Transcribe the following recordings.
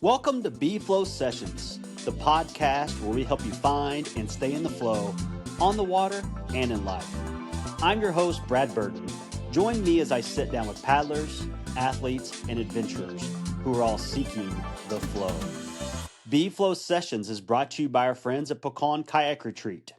Welcome to B-Flow Sessions, the podcast where we help you find and stay in the flow on the water and in life. I'm your host, Brad Burton. Join me as I sit down with paddlers, athletes, and adventurers who are all seeking the flow. B-Flow Sessions is brought to you by our friends at Pecan Kayak Retreat.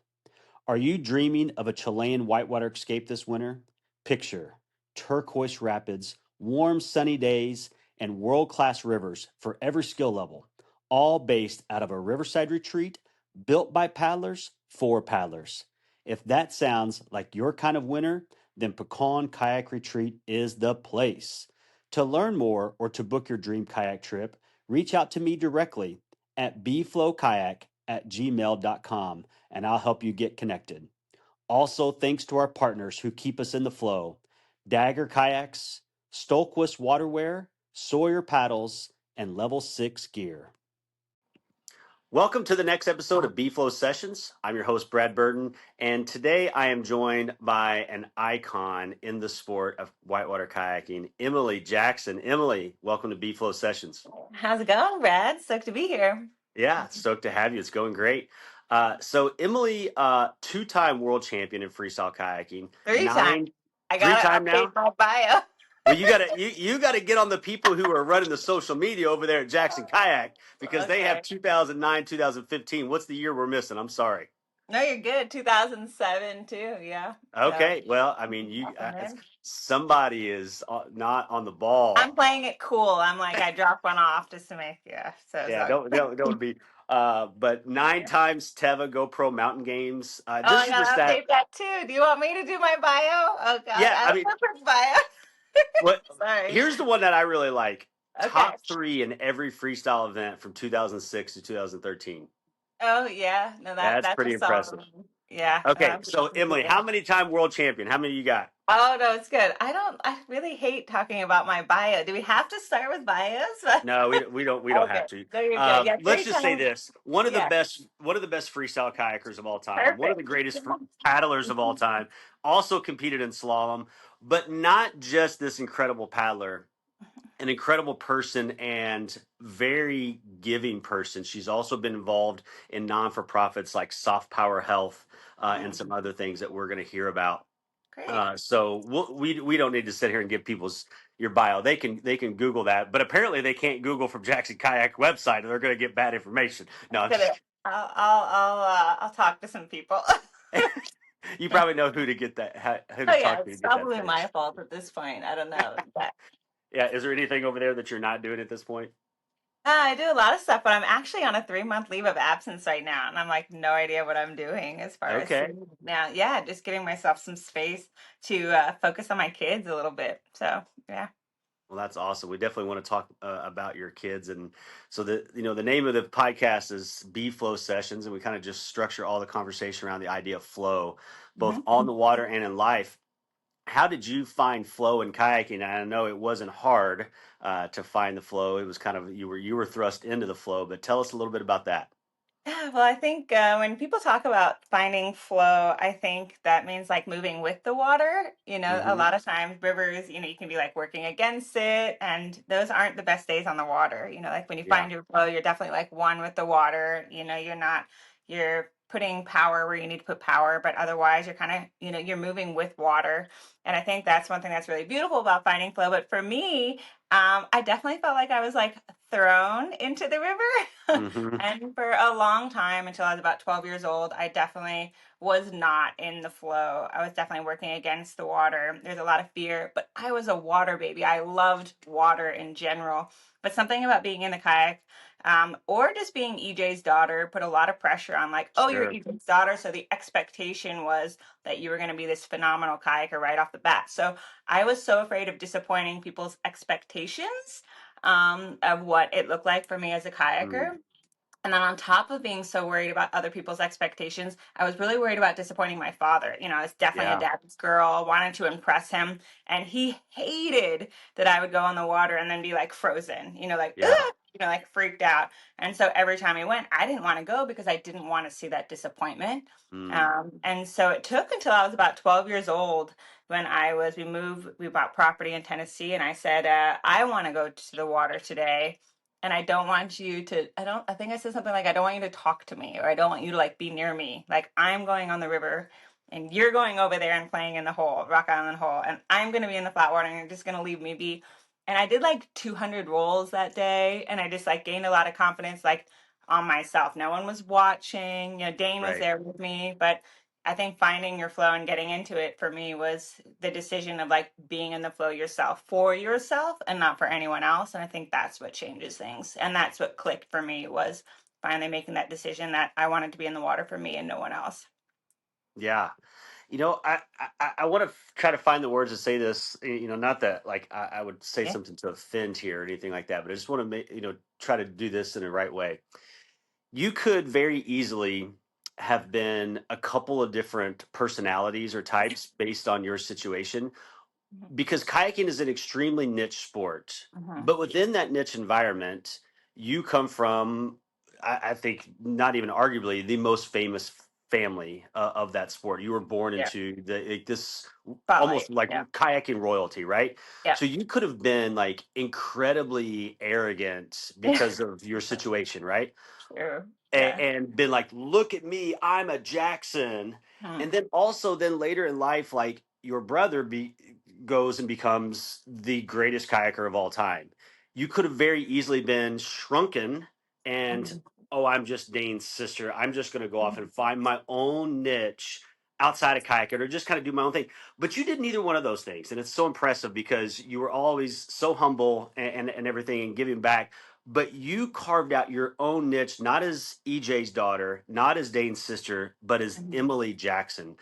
Are you dreaming of a Chilean whitewater escape this winter? Picture turquoise rapids, warm sunny days, and world-class rivers for every skill level, all based out of a riverside retreat built by paddlers for paddlers. If that sounds like your kind of winter, then Pecan Kayak Retreat is the place. To learn more or to book your dream kayak trip, reach out to me directly at bflowkayak@gmail.com and I'll help you get connected. Also, thanks to our partners who keep us in the flow: Dagger Kayaks, Stolquist Waterwear, Sawyer Paddles, and Level 6 Gear. Welcome to the next episode of B-Flow Sessions. I'm your host, Brad Burton, and today I am joined by an icon in the sport of whitewater kayaking, Emily Jackson. Emily, welcome to B-Flow Sessions. How's it going, Brad? Stoked to be here. Yeah, stoked to have you. It's going great. So Emily, two-time world champion in freestyle kayaking. Three times. I gotta Three-time update now? my bio. Well, you gotta get on the people who are running the social media over there at Jackson Kayak because they have Okay. 2009, 2015. What's the year we're missing? I'm sorry. No, you're good. 2007 too. Yeah. So Okay, well, I mean, welcome in. somebody is not on the ball. I'm playing it cool. I'm like I dropped one off just to make So it's Yeah, all don't be. But nine good. times Teva GoPro Mountain Games. Oh, This I is the gotta stat. update that too. Do you want me to do my bio? Oh God, Yeah, I I don't mean, know perfect bio. what? Sorry. Here's the one that I really like. Okay. Top three in every freestyle event from 2006 to 2013. Oh yeah. No, That's that's a pretty impressive. solid one. Yeah. Okay, so Emily, how many time world champion? How many you got? Oh no, it's good. I really hate talking about my bio. Do we have to start with bios? No, we don't Okay. have to. No, you're good. Yeah, Let's three just say times. this: Yeah, one of the best freestyle kayakers of all time, one of perfect. the greatest paddlers of all time. Also competed in slalom, but not just this incredible paddler, an incredible person and very giving person. She's also been involved in non-for-profits like Soft Power Health and some other things that we're going to hear about. Great. So we don't need to sit here and give people's your bio. They can Google that, but apparently they can't Google from Jackson Kayak website, or they're going to get bad information. No, I'm I'm just gonna. I'll talk to some people. kidding. You probably know who to get that who Oh to yeah, talk to it's get that probably fixed. my fault at this point. I don't know. But Yeah, is there anything over there that you're not doing at this point? I do a lot of stuff, but I'm actually on a 3 month leave of absence right now, and I'm like no idea what I'm doing as far as Okay. now. Yeah, just giving myself some space to focus on my kids a little bit. So yeah. Well, that's awesome. We definitely want to talk about your kids, and so the name of the podcast is B Flow Sessions, and we kind of just structure all the conversation around the idea of flow, both Mhm. on the water and in life. How did you find flow in kayaking? And I know it wasn't hard to find the flow. It was kind of you were thrust into the flow, but tell us a little bit about that. Yeah, well, I think when people talk about finding flow, I think that means like moving with the water. A Hmm. lot of times rivers, you can be like working against it, and those aren't the best days on the water. Like when you Yeah. find your flow, you're definitely like one with the water. You're putting power where you need to put power, but otherwise you're kind of, you're moving with water. And I think that's one thing that's really beautiful about finding flow. But for me, I definitely felt like I was like thrown into the river. Hmm. And for a long time, until I was about 12 years old, I definitely was not in the flow. I was definitely working against the water. There's a lot of fear, but I was a water baby. I loved water in general. But something about being in the kayak, or just being EJ's daughter, put a lot of pressure on, like, oh, you're Sure. EJ's daughter. So the expectation was that you were going to be this phenomenal kayaker right off the bat. So I was so afraid of disappointing people's expectations of what it looked like for me as a Mm. kayaker. And then on top of being so worried about other people's expectations, I was really worried about disappointing my father. I was definitely a Yeah. dad's girl, wanted to impress him. And he hated that I would go on the water and then be like frozen, like, Yeah. "Ugh," like freaked out. And so every time he went, I didn't want to go because I didn't want to see that disappointment. Mm. And so it took until I was about 12 years old when we bought property in Tennessee. And I said, I want to go to the water today. and I don't want you to, I think I said something like, I don't want you to talk to me, or I don't want you to like be near me. Like I'm going on the river and you're going over there and playing in the hole, Rock Island hole, and I'm going to be in the flat water and you're just going to leave me be. And I did like 200 rolls that day, and I just like gained a lot of confidence like on myself. No one was watching, Dane was Right. there with me, but I think finding your flow and getting into it for me was the decision of like being in the flow yourself for yourself and not for anyone else. And I think that's what changes things. And that's what clicked for me, was finally making that decision that I wanted to be in the water for me and no one else. Yeah. I want to try to find the words to say this. Not that like I would say Yeah. something to offend here or anything like that, but I just want to make try to do this in the right way. You could very easily have been a couple of different personalities or types based on your situation, Mhm. because kayaking is an extremely niche sport. Mhm. But within that niche environment, you come from, I think, not even arguably the most famous family of that sport. You were born Yeah. into this Spotlight. almost like Yeah. kayaking royalty, right? Yeah. So you could have been like incredibly arrogant because of your situation, right? True. and, Yeah. and been like, look at me, I'm a Jackson. Hmm. And then also then later in life, like your brother goes and becomes the greatest kayaker of all time. You could have very easily been shrunken and, Mhm. oh, I'm just Dane's sister. I'm just going to go off and Mhm. find my own niche outside of kayaking or just kind of do my own thing. But you did neither one of those things. And it's so impressive because you were always so humble and everything and giving back, but you carved out your own niche, not as EJ's daughter, not as Dane's sister, but as Mhm. Emily Jackson.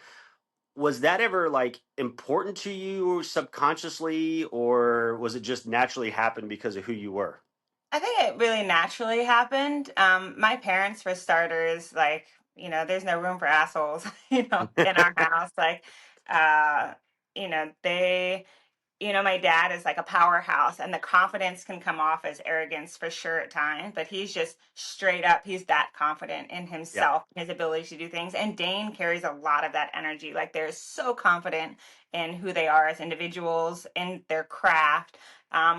Was that ever like important to you subconsciously, or was it just naturally happen because of who you were? I think it really naturally happened. My parents, for starters, like, there's no room for assholes, in our house. Like, uh, they my dad is like a powerhouse, and the confidence can come off as arrogance for sure at times, but he's just straight up, he's that confident in Yeah. himself, his ability to do things. And Dane carries a lot of that energy. Like they're so confident in who they are as individuals, in their craft.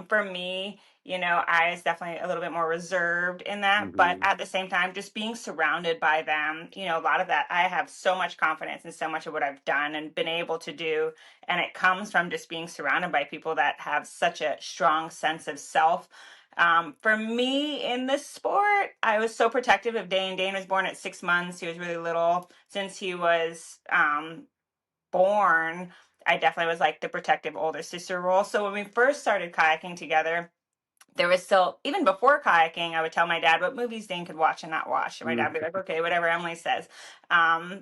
For me, I was definitely a little bit more reserved in that, but Hmm. at the same time, just being surrounded by them, a lot of that, I have so much confidence in so much of what I've done and been able to do, and it comes from just being surrounded by people that have such a strong sense of self. For me in this sport, I was so protective of Dane. Dane was born at 6 months. He was really little. Since he was born, I definitely was like the protective older sister role. So when we first started kayaking together, there was still, even before kayaking, I would tell my dad what movies Dane could watch and not watch. And my dad would be like, okay, whatever Emily says.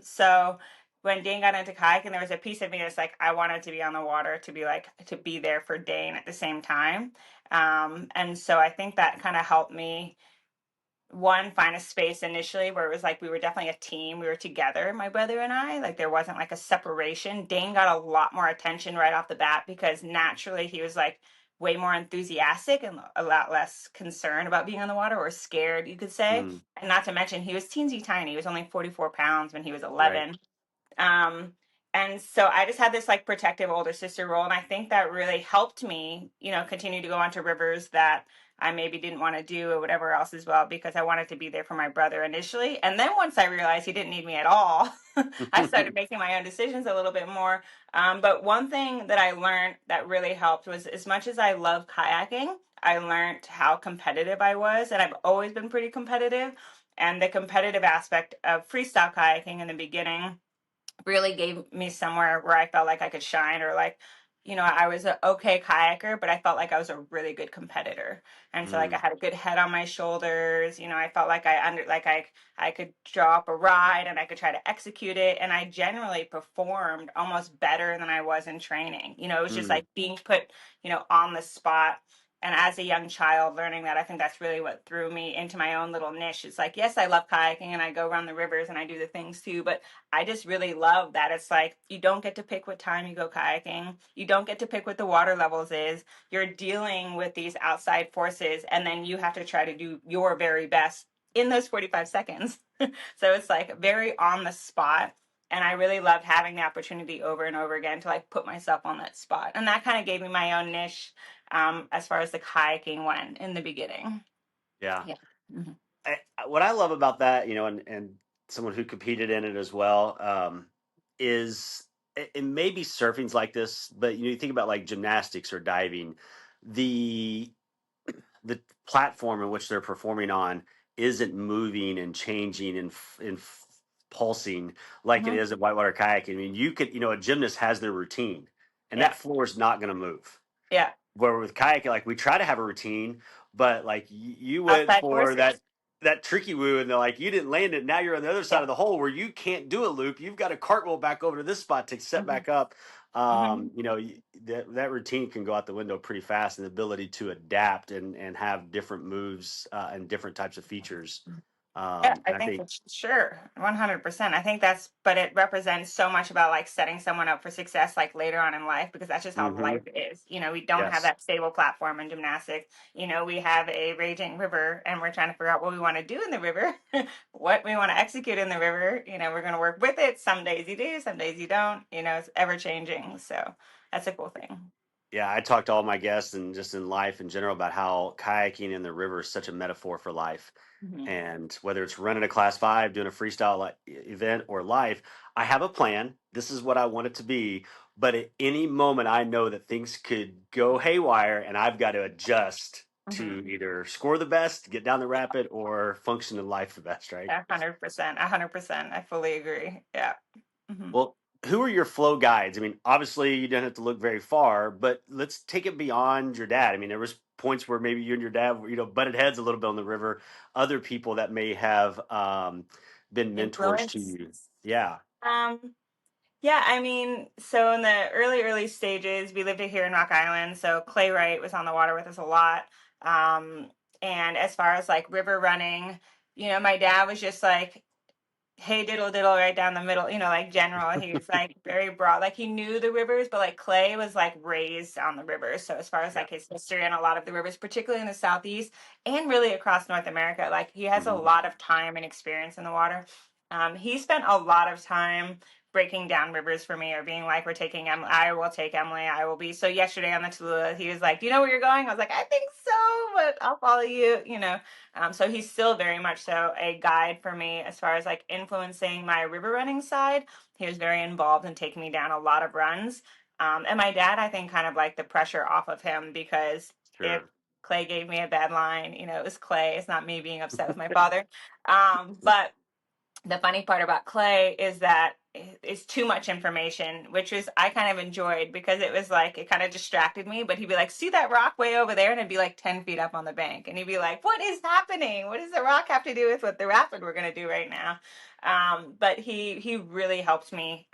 So when Dane got into kayaking, there was a piece of me that's like, I wanted to be on the water, to be like, to be there for Dane at the same time. And so I think that kind of helped me, one, find a space initially where it was like we were definitely a team. We were together, my brother and I. Like there wasn't like a separation. Dane got a lot more attention right off the bat because naturally he was like way more enthusiastic and a lot less concerned about being on the water, or scared, you could say. Mm, And not to mention he was teensy tiny. He was only 44 pounds when he was right. 11. Um, and so I just had this like protective older sister role. And I think that really helped me, continue to go onto rivers that I maybe didn't want to do or whatever else as well, because I wanted to be there for my brother initially. And then once I realized he didn't need me at all, I started making my own decisions a little bit more. But one thing that I learned that really helped was, as much as I love kayaking, I learned how competitive I was. And I've always been pretty competitive. And the competitive aspect of freestyle kayaking in the beginning really gave me somewhere where I felt like I could shine, or like, I was an okay kayaker, but I felt like I was a really good competitor. And so like I Mm, had a good head on my shoulders, I felt like I could draw up a ride and I could try to execute it. And I generally performed almost better than I was in training. It was just mm. like being put, on the spot. And as a young child, learning that, I think that's really what threw me into my own little niche. It's like, yes, I love kayaking and I go around the rivers and I do the things too, but I just really love that it's like you don't get to pick what time you go kayaking. You don't get to pick what the water levels is. You're dealing with these outside forces, and then you have to try to do your very best in those 45 seconds. So it's like very on the spot. And I really loved having the opportunity over and over again to like put myself on that spot. And that kind of gave me my own niche, as far as the kayaking went in the beginning. Yeah. Yeah. Mhm. What I love about that, and someone who competed in it as well, is it maybe surfing's like this, but you think about like gymnastics or diving, the the platform in which they're performing on isn't moving and changing and pulsing like it Mhm. is in whitewater kayaking. I mean, a gymnast has their routine, and that Yeah. floor is not going to move. Yeah. Where with kayaking, like we try to have a routine, but like you went Outside for forces. that tricky woo, and they're like you didn't land it. Now you're on the other side Yeah. of the hole where you can't do a loop. You've got to cartwheel back over to this spot to set Hmm. back up. Hmm. That routine can go out the window pretty fast, and the ability to adapt and have different moves and different types of features. Yeah, I And I think think, for sure, 100%. I think but it represents so much about like setting someone up for success like later on in life because that's just how life hmm is. We don't have yes, that stable platform in gymnastics. We have a raging river and we're trying to figure out what we want to do in the river, what we want to execute in the river. We're going to work with it. Some days you do, some days you don't. It's ever changing. So that's a cool thing. yeah, I talked to all my guests and just in life in general about how kayaking in the river is such a metaphor for life. Hmm. And whether it's running a class five, doing a freestyle event or life, I have a plan. This is what I want it to be. But at any moment, I know that things could go haywire and I've got to adjust Hmm. to either score the best, get down the rapid, or function in life the best, right? 100%. 100%. I fully agree. Yeah. Hmm. Well, who are your flow guides? I mean, obviously you don't have to look very far, but let's take it beyond your dad. I mean, there was points where maybe you and your dad, butted heads a little bit on the river. Other people that may have been mentors to Influence. you. Yeah. Um, yeah, I mean, so in the early stages, we lived here in Rock Island, so Clay Wright was on the water with us a lot. Um, and as far as like river running, my dad was just like, hey diddle diddle right down the middle, like general. He was like very broad, like he knew the rivers, but like Clay was like raised on the rivers. So as far as Yeah. like his history and a lot of the rivers, particularly in the southeast and really across North America, like he has a hmm lot of time and experience in the water. He spent a lot of time breaking down rivers for me or being like, we're taking Emily, I will take Emily, I will be. So yesterday on the Tallulah, he was like, do you know where you're going? I was like, I think so, but I'll follow you. So he's still very much so a guide for me as far as like influencing my river running side. He was very involved in taking me down a lot of runs. And my dad, I think, kind of like the pressure off of him because if Sure. Clay gave me a bad line, it was Clay. It's not me being upset with my father. But the funny part about Clay is that it's too much information, which is I kind of enjoyed because it was like it kind of distracted me. But he'd be like, "See that rock way over there?" And it'd be like 10 feet up on the bank, and he'd be like, "What is happening? What does the rock have to do with what the rapid we're gonna do right now?" But he really helped me.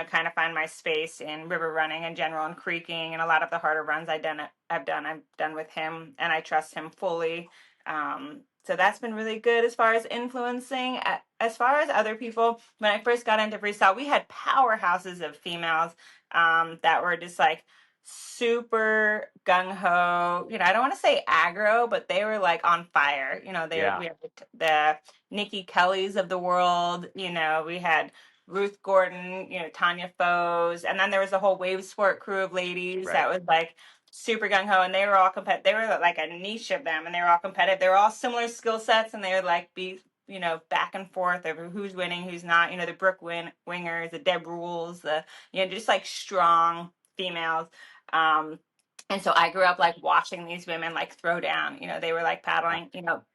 Kind of find my space in river running in general and creeking and a lot of the harder runs I've done with him and I trust him fully. So that's been really good as far as influencing. As far as other people, when I first got into freestyle, we had powerhouses of females that were just like super gung ho. I don't want to say aggro, but they were like on fire. Yeah. We had the Nikki Kellys of the world. We had Ruth Gordon, Tanya Foes, and then there was a whole wave sport crew of ladies that Right. was like super gung ho, and they were all They were like a niche of them, and they were all competitive. They were all similar skill sets, and they would like be back and forth over who's winning, who's not. The Brooke Wingers, the Deb Rules, the just like strong females. Um, and so I grew up like watching these women like throw down. They were like Yeah. paddling,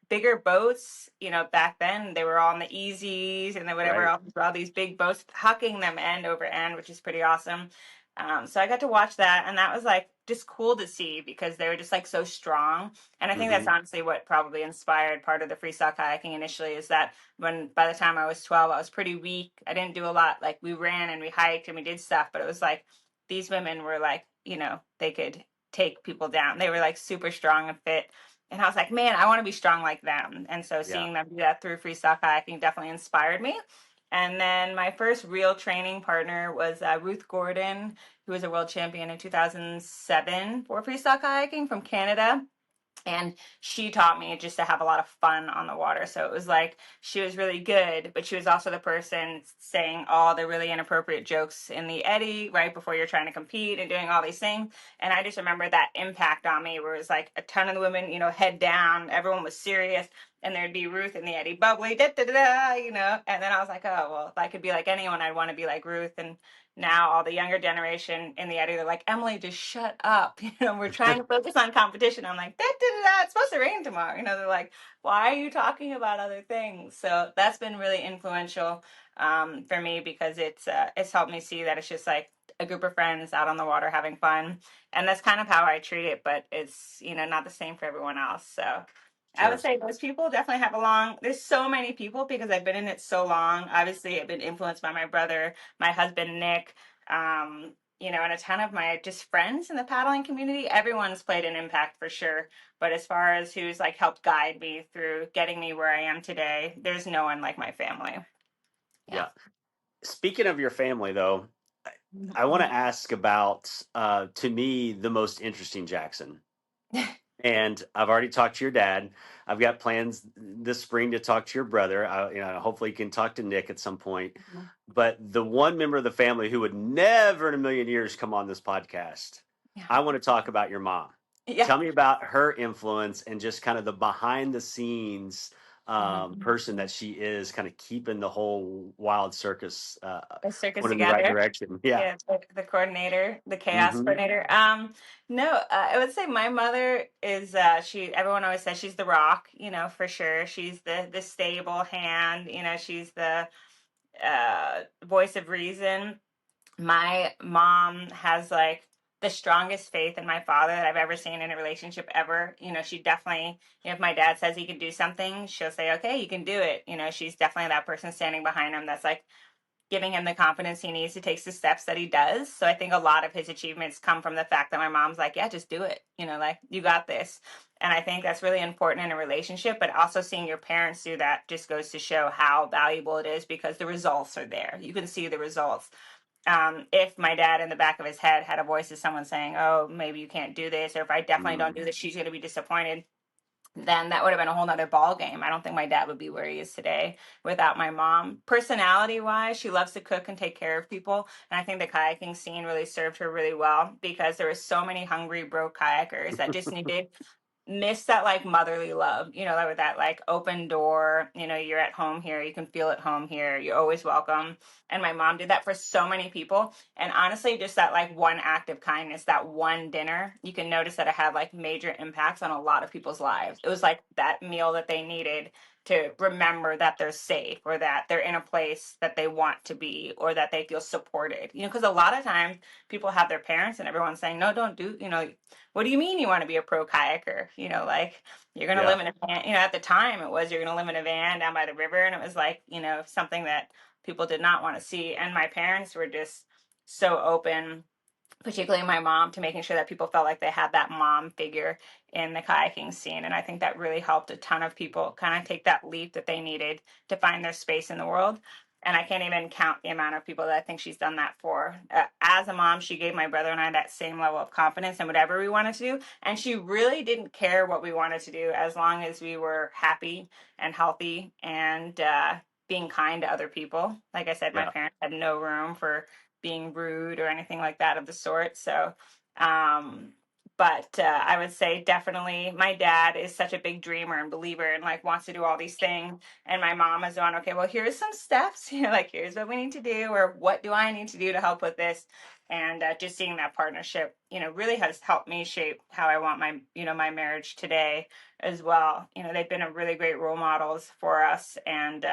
bigger boats. Back then they were all on the easies and then whatever Right. else. All these big boats hucking them end over end, which is pretty awesome. So I got to watch that, and that was like just cool to see because they were just like so strong. And I think that's hmm honestly what probably inspired part of the freestyle kayaking initially is that by the time I was 12, I was pretty weak. I didn't do a lot. Like we ran and we hiked and we did stuff, but it was like these women were like, they could take people down. They were like super strong and fit. And I was like, man, I want to be strong like them. And so Yeah. seeing them do that through freestyle kayaking definitely inspired me. And then my first real training partner was Ruth Gordon, who was a world champion in 2007 for freestyle kayaking from Canada. And she taught me just to have a lot of fun on the water. So it was like she was really good, but she was also the person saying all the really inappropriate jokes in the eddy right before you're trying to compete and doing all these things. And I just remember that impact on me, where it was like a ton of the women, head down, everyone was serious. And there'd be Ruth in the eddy, bubbly, da da da da, And then I was like, oh, well, if I could be like anyone, I'd want to be like Ruth. And now all the younger generation in the eddy, they're like, Emily, just shut up. We're trying to focus on competition. I'm like, da, da, da, da, it's supposed to rain tomorrow. They're like, why are you talking about other things? So that's been really influential for me, because it's helped me see that it's just like a group of friends out on the water having fun. And that's kind of how I treat it, but it's, not the same for everyone else. So I would Sure. say those people definitely have there's so many people, because I've been in it so long. Obviously, I've been influenced by my brother, my husband, Nick, and a ton of my just friends in the paddling community. Everyone's played an impact for sure. But as far as who's like helped guide me through getting me where I am today, there's no one like my family. Yeah. Yeah. Speaking of your family, though, I want to ask about, to me, the most interesting Jackson. And I've already talked to your dad. I've got plans this spring to talk to your brother. Hopefully, you can talk to Nick at some point. But the one member of the family who would never in a million years come on this podcast, Yeah. I want to talk about your mom. Yeah. Tell me about her influence and just kind of the behind the scenes person that she is, kind of keeping the whole wild circus The circus going in the right together. direction. Yeah. Yeah, the coordinator, the chaos Hmm. coordinator. No, I would say my mother is everyone always says she's the rock, for sure. She's the stable hand, she's the voice of reason. My mom has like the strongest faith in my father that I've ever seen in a relationship ever. She definitely, if my dad says he can do something, she'll say, okay, you can do it. She's definitely that person standing behind him that's like giving him the confidence he needs to take the steps that he does. So I think a lot of his achievements come from the fact that my mom's like, yeah, just do it. Like, you got this. And I think that's really important in a relationship, but also seeing your parents do that just goes to show how valuable it is, because the results are there. You can see the results. If my dad in the back of his head had a voice of someone saying, oh, maybe you can't do this, or if I definitely don't do this, she's going to be disappointed, then that would have been a whole nother ball game. I don't think my dad would be where he is today without my mom. Personality wise, she loves to cook and take care of people. And I think the kayaking scene really served her really well, because there were so many hungry, broke kayakers that just needed miss that like motherly love, like with that like open door, you're at home here, you can feel at home here, you're always welcome. And my mom did that for so many people. And honestly, just that like one act of kindness, that one dinner, you can notice that it had like major impacts on a lot of people's lives. It was like that meal that they needed to remember that they're safe, or that they're in a place that they want to be, or that they feel supported, because a lot of times people have their parents and everyone's saying, no, don't do, what do you mean you want to be a pro kayaker? Like, you're going to Yeah. live in a van. At the time it was, you're going to live in a van down by the river. And it was like, something that people did not want to see. And my parents were just so open, particularly my mom, to making sure that people felt like they had that mom figure in the kayaking scene. And I think that really helped a ton of people kind of take that leap that they needed to find their space in the world. And I can't even count the amount of people that I think she's done that for. As a mom, she gave my brother and I that same level of confidence in whatever we wanted to do. And she really didn't care what we wanted to do, as long as we were happy and healthy and being kind to other people. Like I said, my Yeah. parents had no room for being rude or anything like that of the sort. So, um, I would say definitely my dad is such a big dreamer and believer and like wants to do all these things. And my mom is on, okay, well, here's some steps, like here's what we need to do, or what do I need to do to help with this? And just seeing that partnership, really has helped me shape how I want my, my marriage today as well. They've been a really great role models for us. And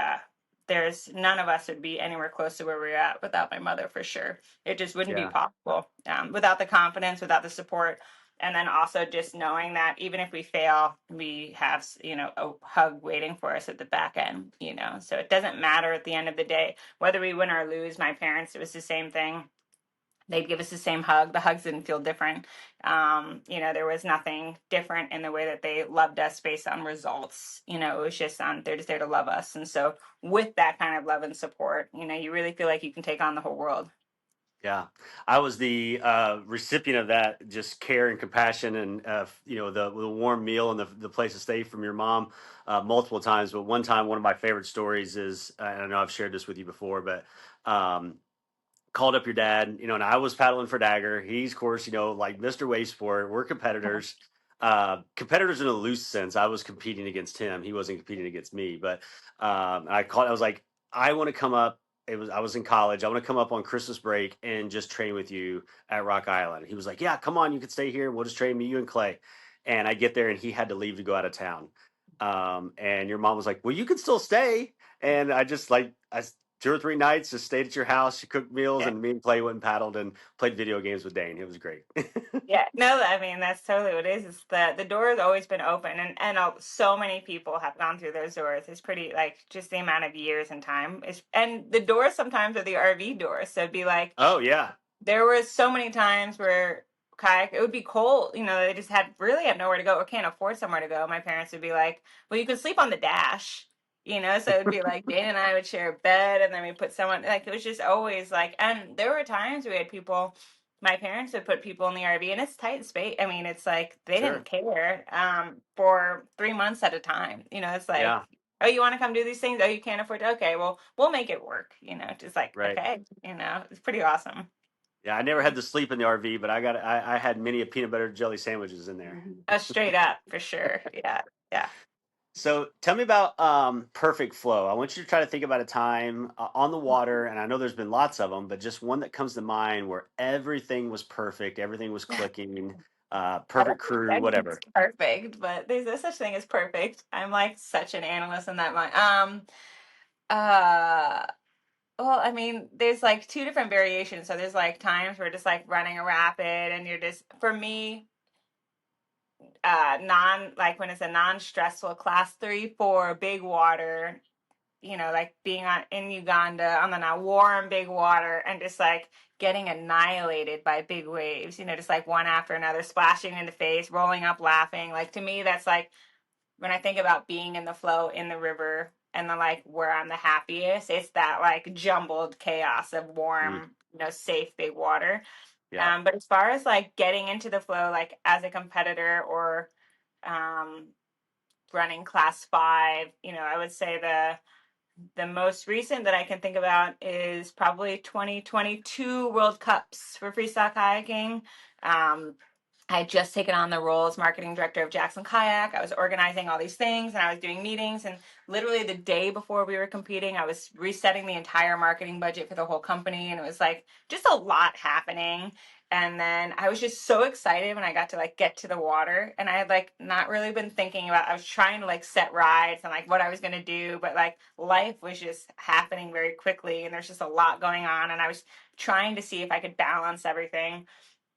there's none of us would be anywhere close to where we're at without my mother, for sure. It just wouldn't be Yeah. possible without the confidence, without the support. And then also just knowing that even if we fail, we have, a hug waiting for us at the back end, so it doesn't matter at the end of the day, whether we win or lose. My parents, it was the same thing. They'd give us the same hug. The hugs didn't feel different. There was nothing different in the way that they loved us based on results. It was just they're just there to love us. And so with that kind of love and support, you really feel like you can take on the whole world. Yeah, I was the recipient of that, just care and compassion, and the warm meal and the place to stay from your mom multiple times. But one time, one of my favorite stories is, and I know I've shared this with you before, but um, called up your dad, and I was paddling for Dagger. He's, of course, like Mr. Wave Sport. We're competitors. Competitors in a loose sense. I was competing against him. He wasn't competing against me. But I was like, I want to come up. I was in college. I want to come up on Christmas break and just train with you at Rock Island. He was like, yeah, come on, you can stay here. We'll just train me, you and Clay. And I get there, and he had to leave to go out of town. And your mom was like, well, you can still stay. And I just like I 2 or 3 nights, just stayed at your house. You cooked meals, Yeah. and me and Clay went and paddled and played video games with Dane. It was great. Yeah, no, I mean that's totally what it is. It's the door has always been open, and so many people have gone through those doors. It's pretty like just the amount of years and time. And the doors sometimes are the RV doors, so it'd be like Oh yeah, there was so many times where kayak it would be cold, they just had nowhere to go or can't afford somewhere to go. My parents would be like, well, you could sleep on the dash, so it'd be like Dane and I would share a bed, and then we put someone, like, it was just always like, and there were times we had people, my parents would put people in the RV, and it's tight space. I mean, it's like they didn't sure, care for 3 months at a time. It's like, yeah, oh, you want to come do these things? Oh, you can't afford to? Okay, well, we'll make it work. Just like, right. okay, it's pretty awesome. Yeah, I never had to sleep in the RV, but I had many a peanut butter jelly sandwiches in there. Straight up, for sure. Yeah, yeah. So tell me about perfect flow. I want you to try to think about a time on the water, and I know there's been lots of them, but just one that comes to mind where everything was perfect, everything was clicking, I don't perfect think crew, anything's whatever. perfect, but there's no such thing as perfect. I'm like such an analyst in that mind. Uh, well, I mean, there's like two different variations. So there's like times where just like running a rapid, and you're just, for me, like when it's a non-stressful class 3, 4, big water, like being in Uganda on the now warm big water, and just like getting annihilated by big waves, just like one after another, splashing in the face, rolling up, laughing. Like, to me, that's like when I think about being in the flow in the river, and the like where I'm the happiest, it's that like jumbled chaos of Mm, warm, safe big water. yeah. But as far as like getting into the flow, like as a competitor, or um, running class 5, I would say the most recent that I can think about is probably 2022 World Cups for freestyle kayaking. Um, I had just taken on the role as marketing director of Jackson Kayak. I was organizing all these things, and I was doing meetings. And literally the day before we were competing, I was resetting the entire marketing budget for the whole company. And it was like just a lot happening. And then I was just so excited when I got to like get to the water. And I had like not really been thinking about, I was trying to like set rides and like what I was going to do. But like life was just happening very quickly. And there's just a lot going on. And I was trying to see if I could balance everything.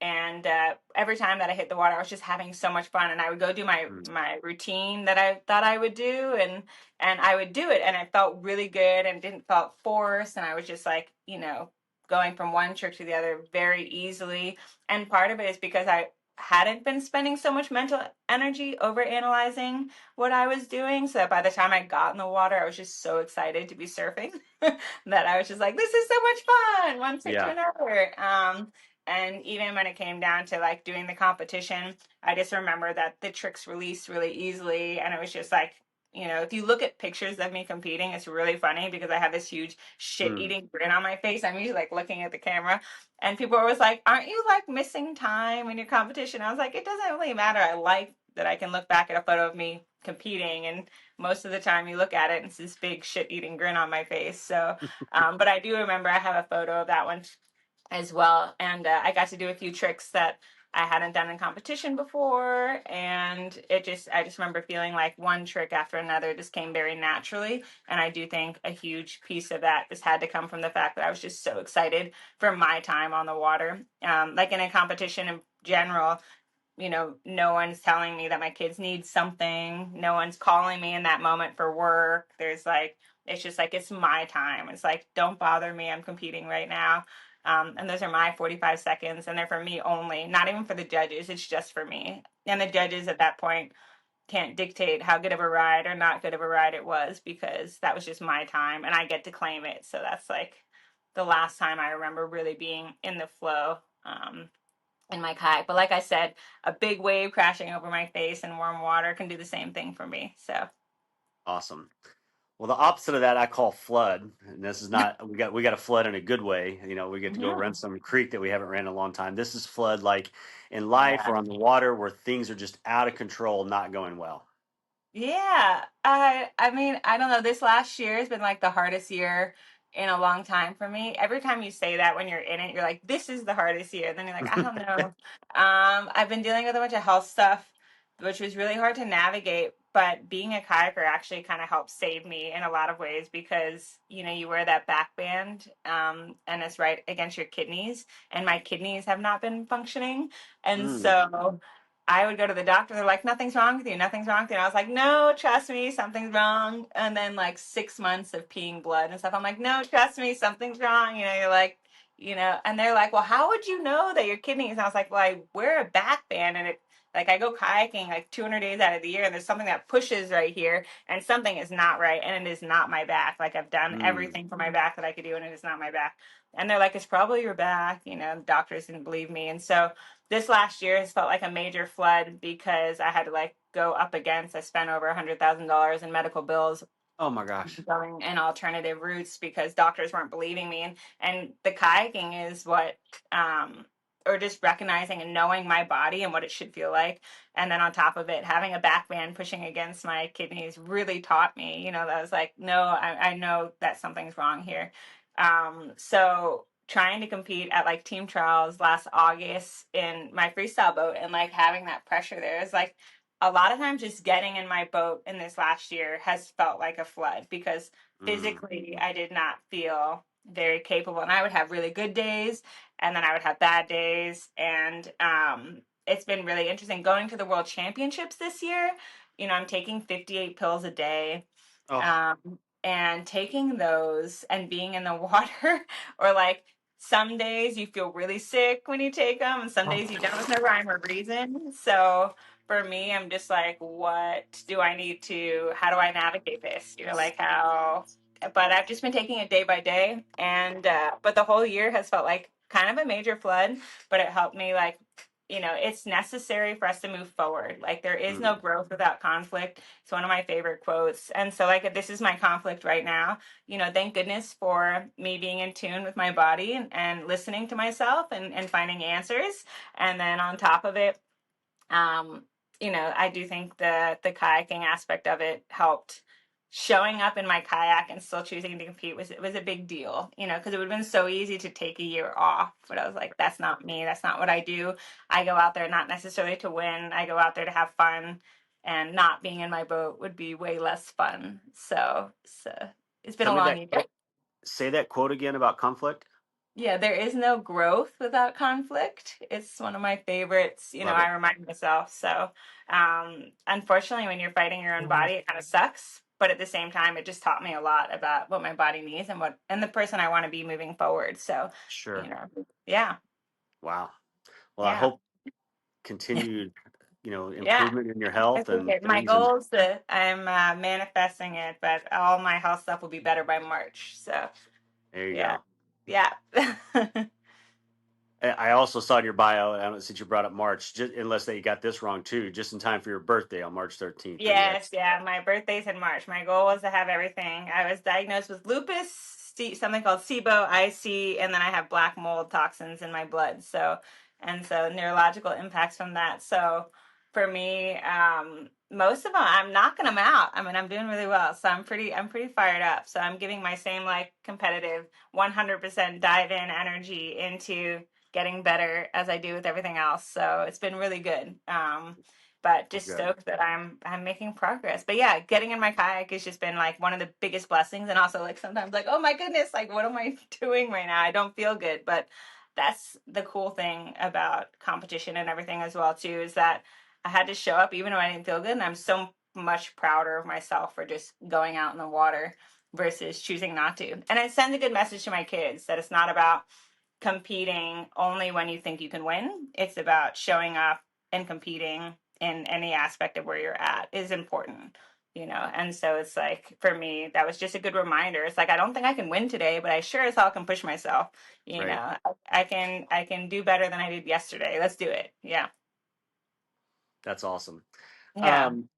And every time that I hit the water, I was just having so much fun. And I would go do my Mm, routine that I thought I would do, and I would do it, and it felt really good and didn't felt forced. And I was just like, going from one trick to the other very easily. And part of it is because I hadn't been spending so much mental energy over analyzing what I was doing, so that by the time I got in the water, I was just so excited to be surfing that I was just like, this is so much fun, one trick to yeah. another. And even when it came down to like doing the competition, I just remember that the tricks released really easily. And it was just like, if you look at pictures of me competing, it's really funny because I have this huge shit Mm. eating grin on my face. I'm usually like looking at the camera, and people are always like, aren't you like missing time in your competition? I was like, it doesn't really matter. I like that I can look back at a photo of me competing, and most of the time you look at it and it's this big shit eating grin on my face. So, but I do remember I have a photo of that one as well. And I got to do a few tricks that I hadn't done in competition before. And I just remember feeling like one trick after another just came very naturally. And I do think a huge piece of that just had to come from the fact that I was just so excited for my time on the water. Like in a competition in general, no one's telling me that my kids need something. No one's calling me in that moment for work. There's like, it's just like, it's my time. It's like, don't bother me. I'm competing right now. And those are my 45 seconds, and they're for me only, not even for the judges. It's just for me. And the judges at that point can't dictate how good of a ride or not good of a ride it was, because that was just my time and I get to claim it. So that's like, the last time I remember really being in the flow in my kayak. But like I said, a big wave crashing over my face in warm water can do the same thing for me. So Awesome. Well, the opposite of that I call flood, and this is not we got a flood in a good way. You know, we get to go run yeah, some creek that we haven't ran in a long time. This is flood like in life yeah. or on the water where things are just out of control, not going well. Yeah, I mean, I don't know. This last year has been like the hardest year in a long time for me. Every time you say that when you're in it, you're like, this is the hardest year. Then you're like, I don't know. I've been dealing with a bunch of health stuff, which was really hard to navigate, but being a kayaker actually kind of helped save me in a lot of ways because, you know, you wear that back band, and it's right against your kidneys, and my kidneys have not been functioning. And Mm. so I would go to the doctor. They're like, nothing's wrong with you. Nothing's wrong with you. And I was like, no, trust me, something's wrong. And then like 6 months of peeing blood and stuff. I'm like, no, trust me, something's wrong. You know, you're like, you know, and they're like, well, how would you know that your kidneys? And I was like, well, I wear a back band and it, like I go kayaking like 200 days out of the year and there's something that pushes right here and something is not right and it is not my back. Like I've done Mm. everything for my back that I could do and it is not my back. And they're like, it's probably your back. You know, the doctors didn't believe me. And so this last year has felt like a major flood because I had to like go up against, I spent over $100,000 in medical bills Oh my gosh. going in alternative routes because doctors weren't believing me. And the kayaking is what, or just recognizing and knowing my body and what it should feel like. And then on top of it, having a back band pushing against my kidneys really taught me, you know, that I was like, no, I know that something's wrong here. So trying to compete at like team trials last August in my freestyle boat and like having that pressure there is like a lot of times just getting in my boat in this last year has felt like a flood because Mm. physically I did not feel very capable and I would have really good days and then I would have bad days and it's been really interesting going to the world championships this year. You know, I'm taking 58 pills a day, Oh. and taking those and being in the water or like some days you feel really sick when you take them and some days you don't with no rhyme or reason. So for me, I'm just like, what do I need to, how do I navigate this? You know, like how, but I've just been taking it day by day. And, but the whole year has felt like kind of a major flood, but it helped me like, you know, it's necessary for us to move forward. Like there is no Mm. growth without conflict. It's one of my favorite quotes. And so like, this is my conflict right now. You know, thank goodness for me being in tune with my body and listening to myself and finding answers. And then on top of it, um, you know, I do think the kayaking aspect of it helped. Showing up in my kayak and still choosing to compete was a big deal, you know, because it would have been so easy to take a year off. But I was like, that's not me. That's not what I do. I go out there not necessarily to win. I go out there to have fun, and not being in my boat would be way less fun. So it's been Tell a me long that year. quote, say that quote again about conflict. Yeah, there is no growth without conflict. It's one of my favorites. You know, Love I it. remind myself. So, unfortunately, when you're fighting your own body, it kind of sucks. But at the same time, it just taught me a lot about what my body needs and what and the person I want to be moving forward. So, you Sure. know, yeah, Wow. Well, I yeah, hope continued, yeah. improvement in your I health think and it, my things. And goal is that I'm manifesting it, but all my health stuff will be better by March. So, there you yeah, go. yeah. I also saw in your bio, I don't know, since you brought up March, just, unless that you got this wrong too, just in time for your birthday on March 13th. I mean, Yes, that's yeah. My birthday's in March. My goal was to have everything. I was diagnosed with lupus, something called SIBO, IC, and then I have black mold toxins in my blood. So, and so neurological impacts from that. So, for me, most of them, I'm knocking them out. I mean, I'm doing really well. So I'm pretty fired up. So I'm giving my same like competitive 100% dive in energy into getting better as I do with everything else. So it's been really good. But just good. stoked that I'm making progress. But yeah, getting in my kayak has just been like one of the biggest blessings, and also like sometimes like, oh my goodness, like what am I doing right now? I don't feel good. But that's the cool thing about competition and everything as well too, is that I had to show up even though I didn't feel good, and I'm so much prouder of myself for just going out in the water versus choosing not to. And it sends a good message to my kids that it's not about competing only when you think you can win. It's about showing up and competing in any aspect of where you're at is important. And so it's like, for me, that was just a good reminder. It's like, I don't think I can win today, but I sure as hell can push myself. Right. I can do better than I did yesterday. Let's do it. Yeah. That's awesome. Yeah. Um,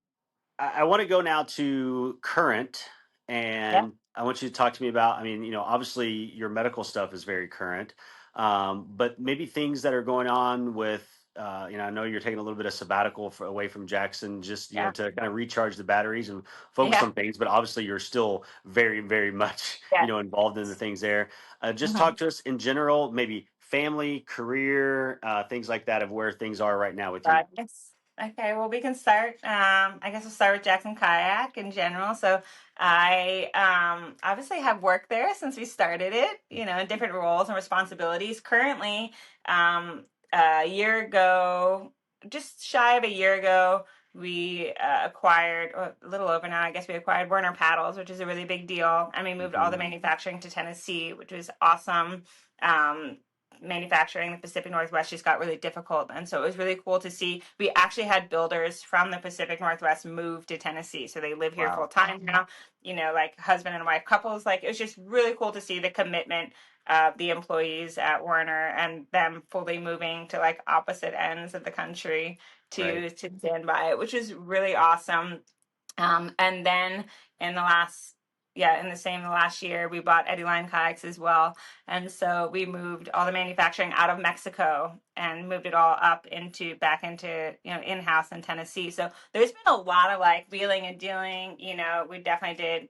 I want to go now to current, Yeah. and I want you to talk to me about, I mean, obviously your medical stuff is very current, but maybe things that are going on with, I know you're taking a little bit of sabbatical away from Jackson, just, Yeah. to kind of recharge the batteries and focus Yeah. on things, but obviously you're still very, very much, Yeah. involved in the things there. Just Mhm. talk to us in general, maybe family, career, things like that of where things are right now with you. Yes. Okay, well, we can start. I guess we'll start with Jackson Kayak in general. So I obviously have worked there since we started it, in different roles and responsibilities. Currently, a year ago, just shy of a year ago, we acquired, or a little over now, I guess we acquired Werner Paddles, which is a really big deal. And we moved all the Mhm. manufacturing to Tennessee, which was awesome. Um, Manufacturing in the Pacific Northwest just got really difficult. And so it was really cool to see. We actually had builders from the Pacific Northwest move to Tennessee. So they live here full Wow. time now, like husband and wife couples. Like, it was just really cool to see the commitment of the employees at Werner and them fully moving to like opposite ends of the country Right. to stand by it, which is really awesome. And then in the last, yeah, in the last year, we bought Eddie Line Kayaks as well. And so we moved all the manufacturing out of Mexico and moved it all up back into, in-house in Tennessee. So there's been a lot of like wheeling and dealing. We definitely did,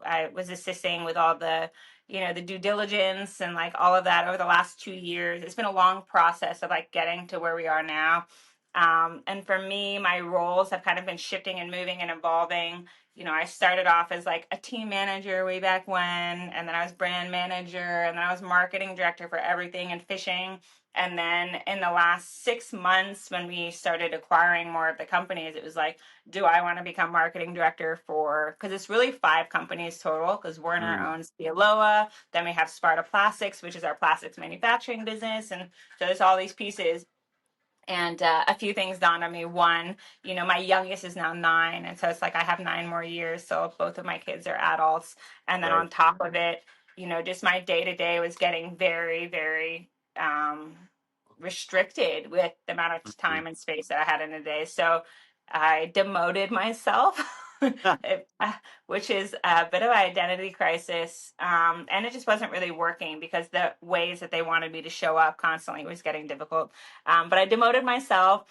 I was assisting with all the due diligence and like all of that over the last 2 years. It's been a long process of like getting to where we are now. And for me, my roles have kind of been shifting and moving and evolving. I started off as like a team manager way back when, and then I was brand manager, and then I was marketing director for everything and fishing. And then in the last 6 months, when we started acquiring more of the companies, it was like, do I want to become marketing director because it's really 5 companies total, because Werner Mm. owns Aloha, then we have Sparta Plastics, which is our plastics manufacturing business. And so there's all these pieces. And a few things dawned on me. One, my youngest is now 9, and so it's like I have 9 more years. So both of my kids are adults, and then Right. on top of it, just my day to day was getting very, very restricted with the amount of Mhm. time and space that I had in a day. So I demoted myself, which is a bit of an identity crisis. And it just wasn't really working because the ways that they wanted me to show up constantly was getting difficult. But I demoted myself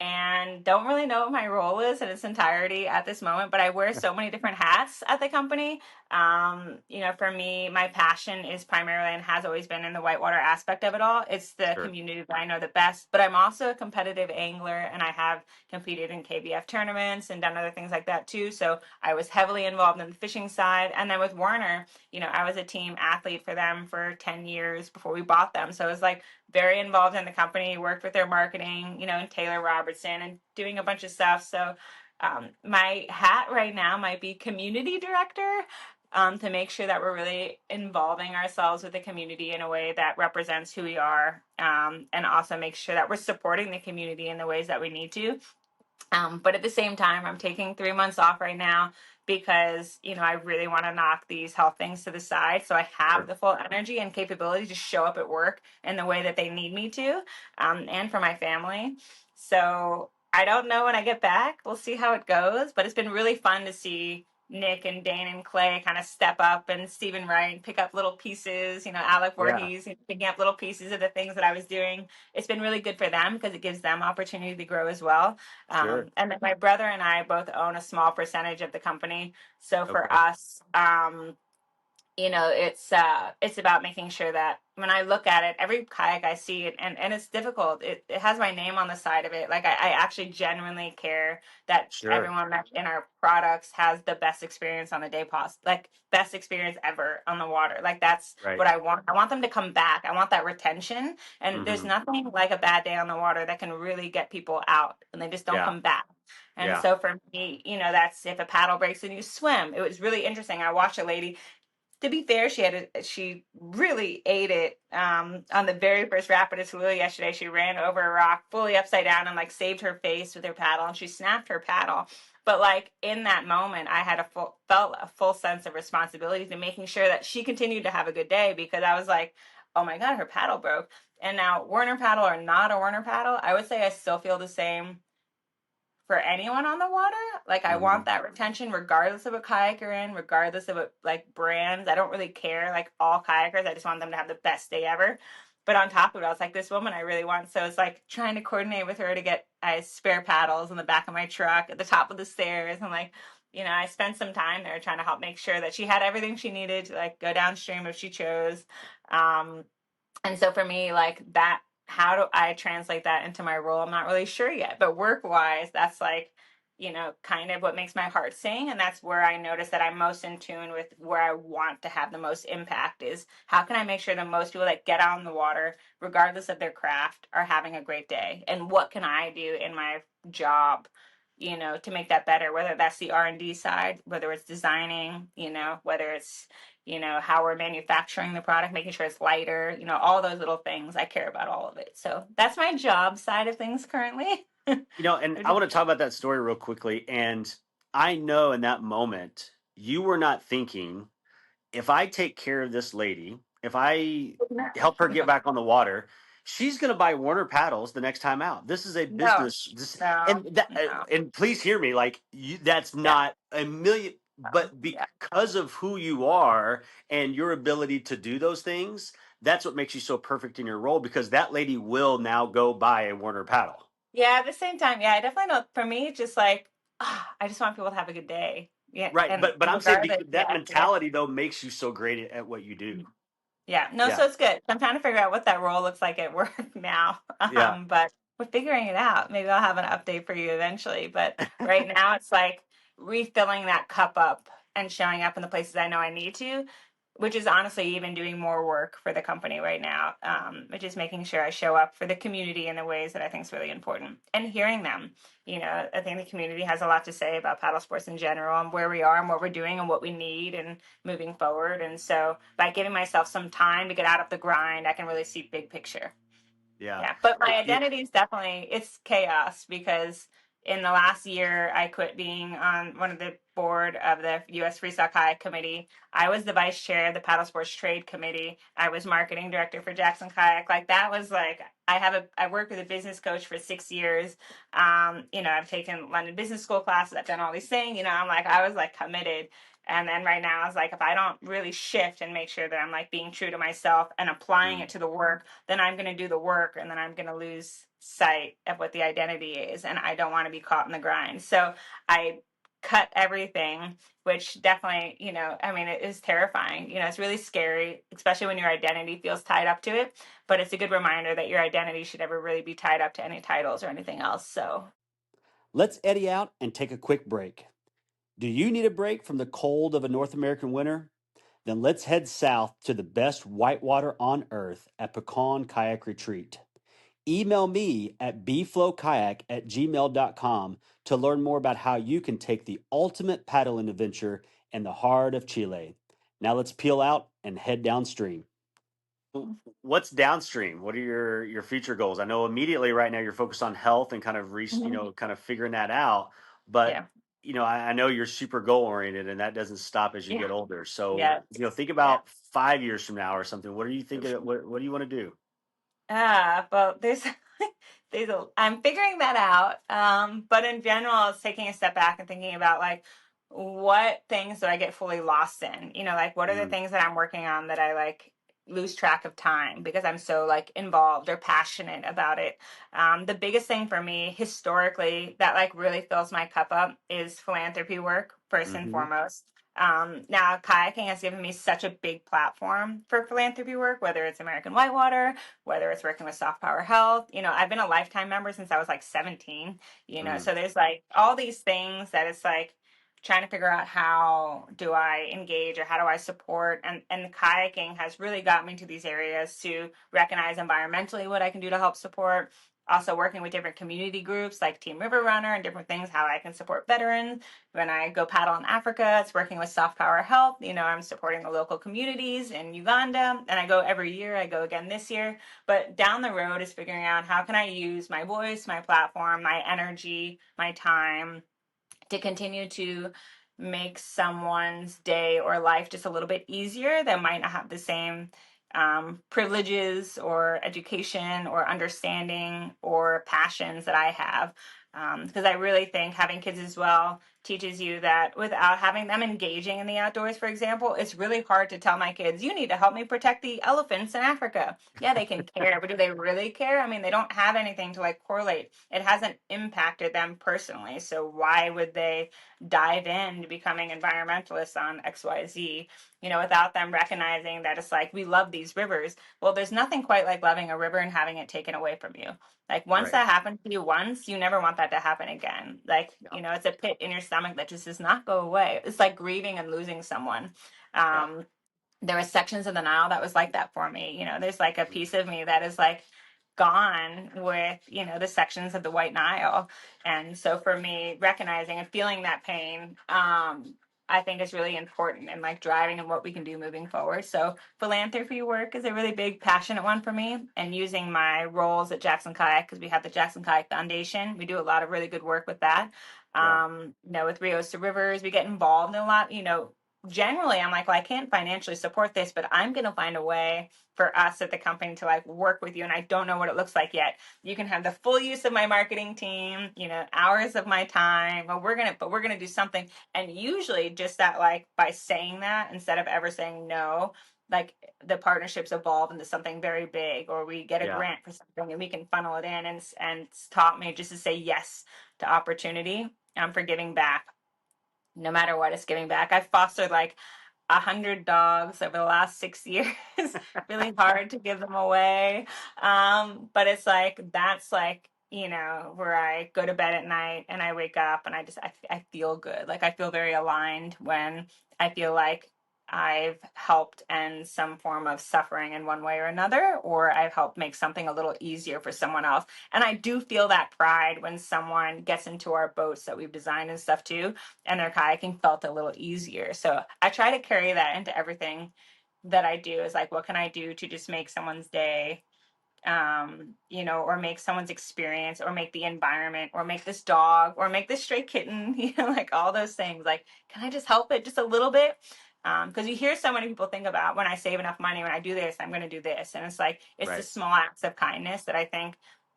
and don't really know what my role is in its entirety at this moment, but I wear so many different hats at the company. For me, my passion is primarily and has always been in the whitewater aspect of it all. It's the Sure. community that I know the best, but I'm also a competitive angler, and I have competed in KBF tournaments and done other things like that too. So I was heavily involved in the fishing side. And then with Warner, I was a team athlete for them for 10 years before we bought them. So it was like very involved in the company, worked with their marketing, and Taylor Robertson and doing a bunch of stuff. So my hat right now might be community director, to make sure that we're really involving ourselves with the community in a way that represents who we are, and also make sure that we're supporting the community in the ways that we need to. But at the same time, I'm taking 3 months off right now because, I really want to knock these health things to the side. So I have Sure. the full energy and capability to show up at work in the way that they need me to, and for my family. So I don't know when I get back. We'll see how it goes. But it's been really fun to see Nick and Dane and Clay kind of step up, and Stephen Wright pick up little pieces, Alec Yeah. Voorhees picking up little pieces of the things that I was doing. It's been really good for them because it gives them opportunity to grow as well. Sure. And then my brother and I both own a small percentage of the company. So for Okay. us, it's about making sure that when I look at it, every kayak I see, and it's difficult. It has my name on the side of it. Like I actually genuinely care that Sure. everyone that in our products has the best experience on the day like best experience ever on the water. Like that's Right. what I want. I want them to come back. I want that retention. And there's Hmm. nothing like a bad day on the water that can really get people out, and they just don't Yeah. come back. And Yeah. so for me, that's if a paddle breaks and you swim. It was really interesting. I watched a lady, to be fair, she really ate it, on the very first rapid at Tallulah yesterday. She ran over a rock fully upside down and like saved her face with her paddle, and she snapped her paddle. But like in that moment, I had felt a full sense of responsibility to making sure that she continued to have a good day, because I was like, oh my God, her paddle broke. And now, Werner paddle or not a Werner paddle, I would say I still feel the same for anyone on the water. Like, I want that retention regardless of what kayak you're in, regardless of what like brands. I don't really care. Like, all kayakers, I just want them to have the best day ever. But on top of it, I was like, this woman I really want. So it's like trying to coordinate with her to get spare paddles in the back of my truck at the top of the stairs. And like, I spent some time there trying to help make sure that she had everything she needed to like go downstream if she chose. Um, and so for me, like that, how do I translate that into my role? I'm not really sure yet. But work wise, that's like, kind of what makes my heart sing. And that's where I notice that I'm most in tune with where I want to have the most impact is how can I make sure the most people that get out on the water, regardless of their craft, are having a great day? And what can I do in my job, to make that better, whether that's the R&D side, whether it's designing, whether it's how we're manufacturing the product, making sure it's lighter, all those little things. I care about all of it. So that's my job side of things currently. And I want to talk about that story real quickly. And I know in that moment, you were not thinking, if I take care of this lady, if I help her get back on the water, she's going to buy Warner paddles the next time out. This is a No, business. no, no. And please hear me, like that's Yeah, not a million, but yeah. because of who you are and your ability to do those things, that's what makes you so perfect in your role, because that lady will now go buy a Warner paddle. Yeah, at the same time, yeah, I definitely know for me, just like, I just want people to have a good day. Yeah. Right. And But I'm saying regardless, that yeah, yeah. mentality though makes you so great at what you do. Yeah, no, Yeah. so it's good. I'm trying to figure out what that role looks like at work now. Yeah. But we're figuring it out. Maybe I'll have an update for you eventually. But right now it's like refilling that cup up and showing up in the places I know I need to, which is honestly even doing more work for the company right now, which is making sure I show up for the community in the ways that I think is really important and hearing them. I think the community has a lot to say about paddle sports in general and where we are and what we're doing and what we need and moving forward. And so by giving myself some time to get out of the grind, I can really see big picture. Yeah. Yeah, but my identity is definitely it's chaos because in the last year I quit being on one of the board of the U.S. Freestyle Kayak Committee. I was the vice chair of the Paddle Sports Trade Committee. I was marketing director for Jackson Kayak. Like that was like I worked with a business coach for 6 years. I've taken London Business School classes. I've done all these things. I was like committed. And then right now, it's like if I don't really shift and make sure that I'm like being true to myself and applying it to the work, then I'm going to do the work and then I'm going to lose sight of what the identity is. And I don't want to be caught in the grind. So I cut everything, which definitely, it is terrifying. It's really scary, especially when your identity feels tied up to it. But it's a good reminder that your identity should never really be tied up to any titles or anything else. So Let's eddy out and take a quick break. Do you need a break from the cold of a North American winter? Then let's head south to the best whitewater on earth at Pecan Kayak Retreat. Email me at bflowkayak@gmail.com to learn more about how you can take the ultimate paddling adventure in the heart of Chile. Now let's peel out and head downstream. What's downstream? What are your future goals? I know immediately right now you're focused on health and kind of kind of figuring that out. But yeah, I know you're super goal oriented, and that doesn't stop as you yeah, get older. So yeah, think yeah. about 5 years from now or something. What are you thinking? What do you want to do? Well, I'm figuring that out. But in general, it's taking a step back and thinking about like, what things do I get fully lost in? Like what are the Mm, things that I'm working on that I like lose track of time because I'm so like involved or passionate about it. The biggest thing for me historically that like really fills my cup up is philanthropy work, first and hmm foremost. Now kayaking has given me such a big platform for philanthropy work, whether it's American Whitewater, whether it's working with Soft Power Health. I've been a lifetime member since I was like 17, mm. so there's like all these things that it's like trying to figure out how do I engage or how do I support. And the kayaking has really got me to these areas to recognize environmentally what I can do to help support. Also working with different community groups like Team River Runner and different things, how I can support veterans. When I go paddle in Africa, it's working with Soft Power Health. I'm supporting the local communities in Uganda, and I go every year. I go again this year. But down the road is figuring out how can I use my voice, my platform, my energy, my time to continue to make someone's day or life just a little bit easier that might not have the same privileges or education or understanding or passions that I have. Because I really think having kids as well teaches you that without having them engaging in the outdoors, for example, it's really hard to tell my kids, you need to help me protect the elephants in Africa. Yeah, they can care, but do they really care? I mean, they don't have anything to like correlate. It hasn't impacted them personally. So why would they dive into becoming environmentalists on XYZ, without them recognizing that it's like, we love these rivers. Well, there's nothing quite like loving a river and having it taken away from you. Like once Right. that happened to you once, you never want that to happen again. Like, Yeah. it's a pit in your stomach that just does not go away. It's like grieving and losing someone. Yeah. Um, there were sections of the Nile that was like that for me. There's like a piece of me that is like gone with, the sections of the White Nile. And so for me, recognizing and feeling that pain, I think is really important in like driving and what we can do moving forward. So philanthropy work is a really big passionate one for me, and using my roles at Jackson Kayak, because we have the Jackson Kayak Foundation. We do a lot of really good work with that. Yeah. With Rios to Rivers, we get involved in a lot, generally I'm like, well, I can't financially support this, but I'm going to find a way for us at the company to like work with you. And I don't know what it looks like yet. You can have the full use of my marketing team, hours of my time, but we're going to do something. And usually just that, like by saying that, instead of ever saying no, like the partnerships evolve into something very big, or we get a Yeah. grant for something and we can funnel it in. And it's taught me just to say yes to opportunity, for giving back. No matter what, it's giving back. I've fostered like 100 dogs over the last 6 years. Really hard to give them away. But it's like, that's like, where I go to bed at night and I wake up and I feel good. Like I feel very aligned when I feel like I've helped end some form of suffering in one way or another, or I've helped make something a little easier for someone else. And I do feel that pride when someone gets into our boats that we've designed and stuff too, and their kayaking felt a little easier. So I try to carry that into everything that I do, is like, what can I do to just make someone's day, or make someone's experience, or make the environment, or make this dog, or make this stray kitten, like all those things. Like, can I just help it just a little bit? Because you hear so many people think about, when I save enough money, when I do this, I'm going to do this. And it's like, it's the Right. small acts of kindness that I think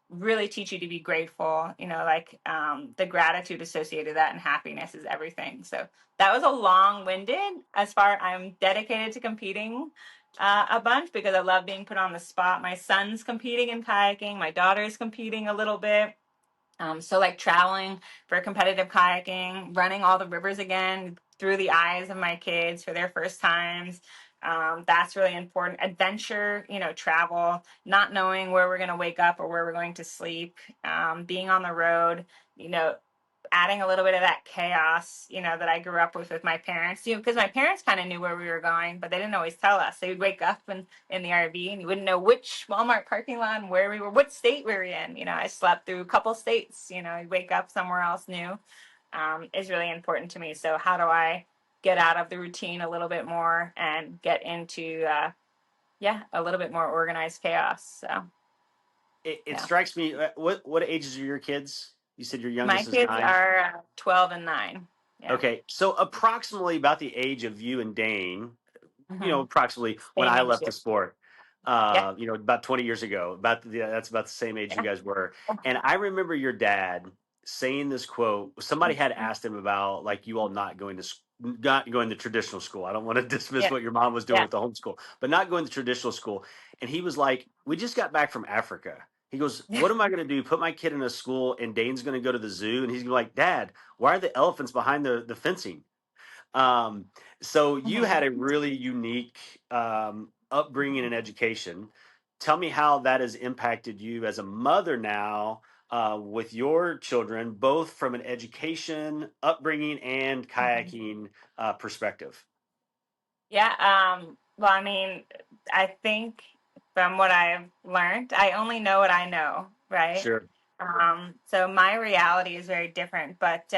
really teach you to be grateful, like the gratitude associated with that, and happiness is everything. So that was a long-winded, as far I'm dedicated to competing a bunch, because I love being put on the spot. My son's competing in kayaking, my daughter's competing a little bit. So like traveling for competitive kayaking, running all the rivers again through the eyes of my kids for their first times. That's really important. Adventure, travel, not knowing where we're going to wake up or where we're going to sleep, being on the road, you know, adding a little bit of that chaos, that I grew up with my parents, because my parents kind of knew where we were going, but they didn't always tell us. They would wake up in the RV and you wouldn't know which Walmart parking lot and where we were, what state we were in. I slept through a couple states, I'd wake up somewhere else new, is really important to me. So how do I get out of the routine a little bit more and get into, a little bit more organized chaos. So, It yeah. strikes me. What ages are your kids? You said your My youngest is kids 9. are 12 and 9. Yeah. Okay, so approximately about the age of you and Dane, Hmm. approximately when Same I age left the group. sport, Yeah. about 20 years ago, that's about the same age you Yeah. guys were. And I remember your dad saying this quote. Somebody had asked him about like you all not going to traditional school. I don't want to dismiss Yeah. what your mom was doing Yeah. with the homeschool, but not going to traditional school. And he was like, "We just got back from Africa." He goes, "What am I going to do? Put my kid in a school and Dane's going to go to the zoo?" And he's gonna be like, "Dad, why are the elephants behind the fencing?" Um, so you Hmm. had a really unique upbringing and education. Tell me how that has impacted you as a mother now, with your children, both from an education, upbringing, and Hmm. kayaking perspective. Yeah. Well, I mean, I think from what I've learned, I only know what I know, right? Sure. So my reality is very different, but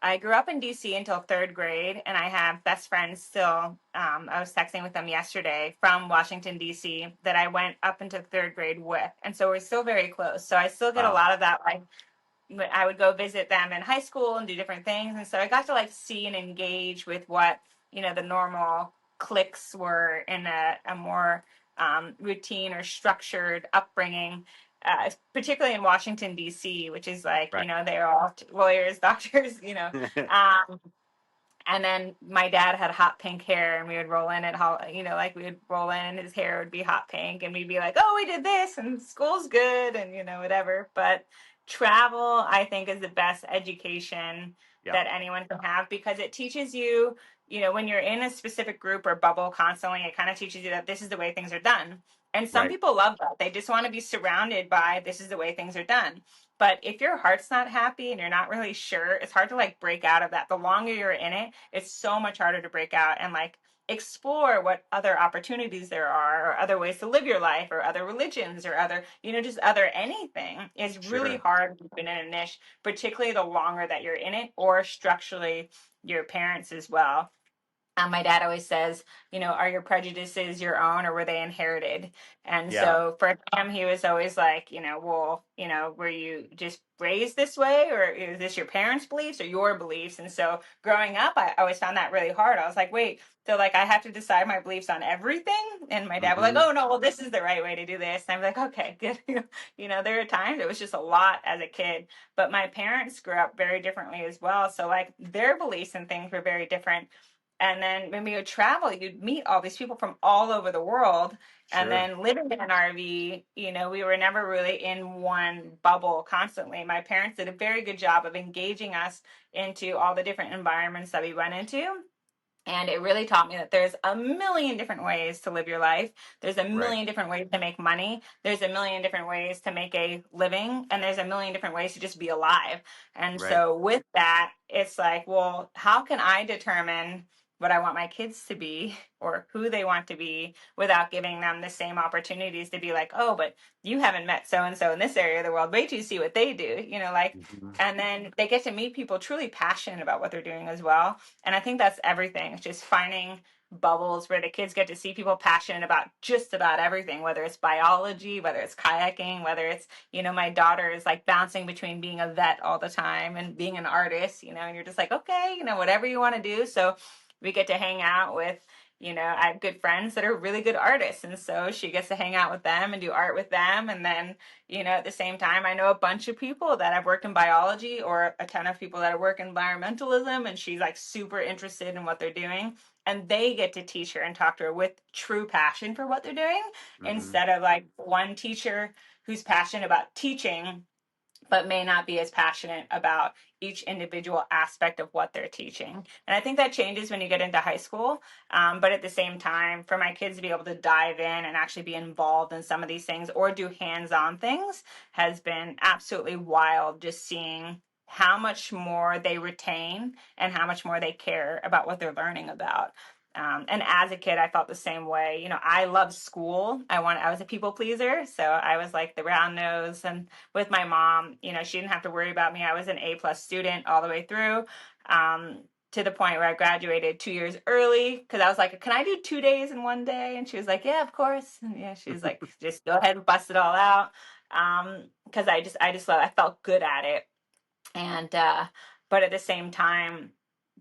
I grew up in DC until third grade, and I have best friends still. I was texting with them yesterday from Washington, DC, that I went up into third grade with. And so we're still very close. So I still get a Wow. lot of that, like, I would go visit them in high school and do different things. And so I got to like see and engage with what, the normal cliques were in a more routine or structured upbringing, particularly in Washington, D.C., which is like, Right. they're all lawyers, doctors, Um, and then my dad had hot pink hair, and we would roll in at like we would roll in, and his hair would be hot pink, and we'd be like, "Oh, we did this, and school's good," and whatever. But travel, I think, is the best education Yeah. that anyone can have because it teaches you, when you're in a specific group or bubble constantly, it kind of teaches you that this is the way things are done. And some Right. people love that. They just want to be surrounded by this is the way things are done. But if your heart's not happy and you're not really sure, it's hard to like break out of that. The longer you're in it, it's so much harder to break out and like explore what other opportunities there are or other ways to live your life or other religions or other, just other anything is really Sure. hard in a niche, particularly the longer that you're in it or structurally your parents as well. My dad always says, are your prejudices your own or were they inherited? And Yeah. so for him, he was always like, well, were you just raised this way or is this your parents' beliefs or your beliefs? And so growing up, I always found that really hard. I was like, wait, so like I have to decide my beliefs on everything? And my dad was like, Hmm. oh, no, well, this is the right way to do this. And I'm like, okay, good. There are times it was just a lot as a kid, but my parents grew up very differently as well. So like their beliefs and things were very different. And then when we would travel, you'd meet all these people from all over the world. And Sure. then living in an RV, we were never really in one bubble constantly. My parents did a very good job of engaging us into all the different environments that we went into. And it really taught me that there's a million different ways to live your life. There's a Right. million different ways to make money. There's a million different ways to make a living. And there's a million different ways to just be alive. And Right. so with that, it's like, well, how can I determine what I want my kids to be or who they want to be without giving them the same opportunities to be like, oh, but you haven't met so and so in this area of the world. Wait till you see what they do, Hmm. and then they get to meet people truly passionate about what they're doing as well. And I think that's everything. It's just finding bubbles where the kids get to see people passionate about just about everything, whether it's biology, whether it's kayaking, whether it's, my daughter is like bouncing between being a vet all the time and being an artist, and you're just like, okay, whatever you want to do. So we get to hang out with, I have good friends that are really good artists. And so she gets to hang out with them and do art with them. And then, at the same time, I know a bunch of people that have worked in biology or a ton of people that work in environmentalism. And she's like super interested in what they're doing. And they get to teach her and talk to her with true passion for what they're doing Hmm. instead of like one teacher who's passionate about teaching but may not be as passionate about each individual aspect of what they're teaching. And I think that changes when you get into high school. But at the same time, for my kids to be able to dive in and actually be involved in some of these things or do hands-on things has been absolutely wild, just seeing how much more they retain and how much more they care about what they're learning about. And as a kid, I felt the same way. I loved school. I was a people pleaser. So I was like the round nose and with my mom, she didn't have to worry about me. I was an A+ student all the way through, to the point where I graduated 2 years early because I was like, can I do 2 days in one day? And she was like, yeah, of course. And yeah, she was like, just go ahead and bust it all out. Because I felt good at it. And but at the same time,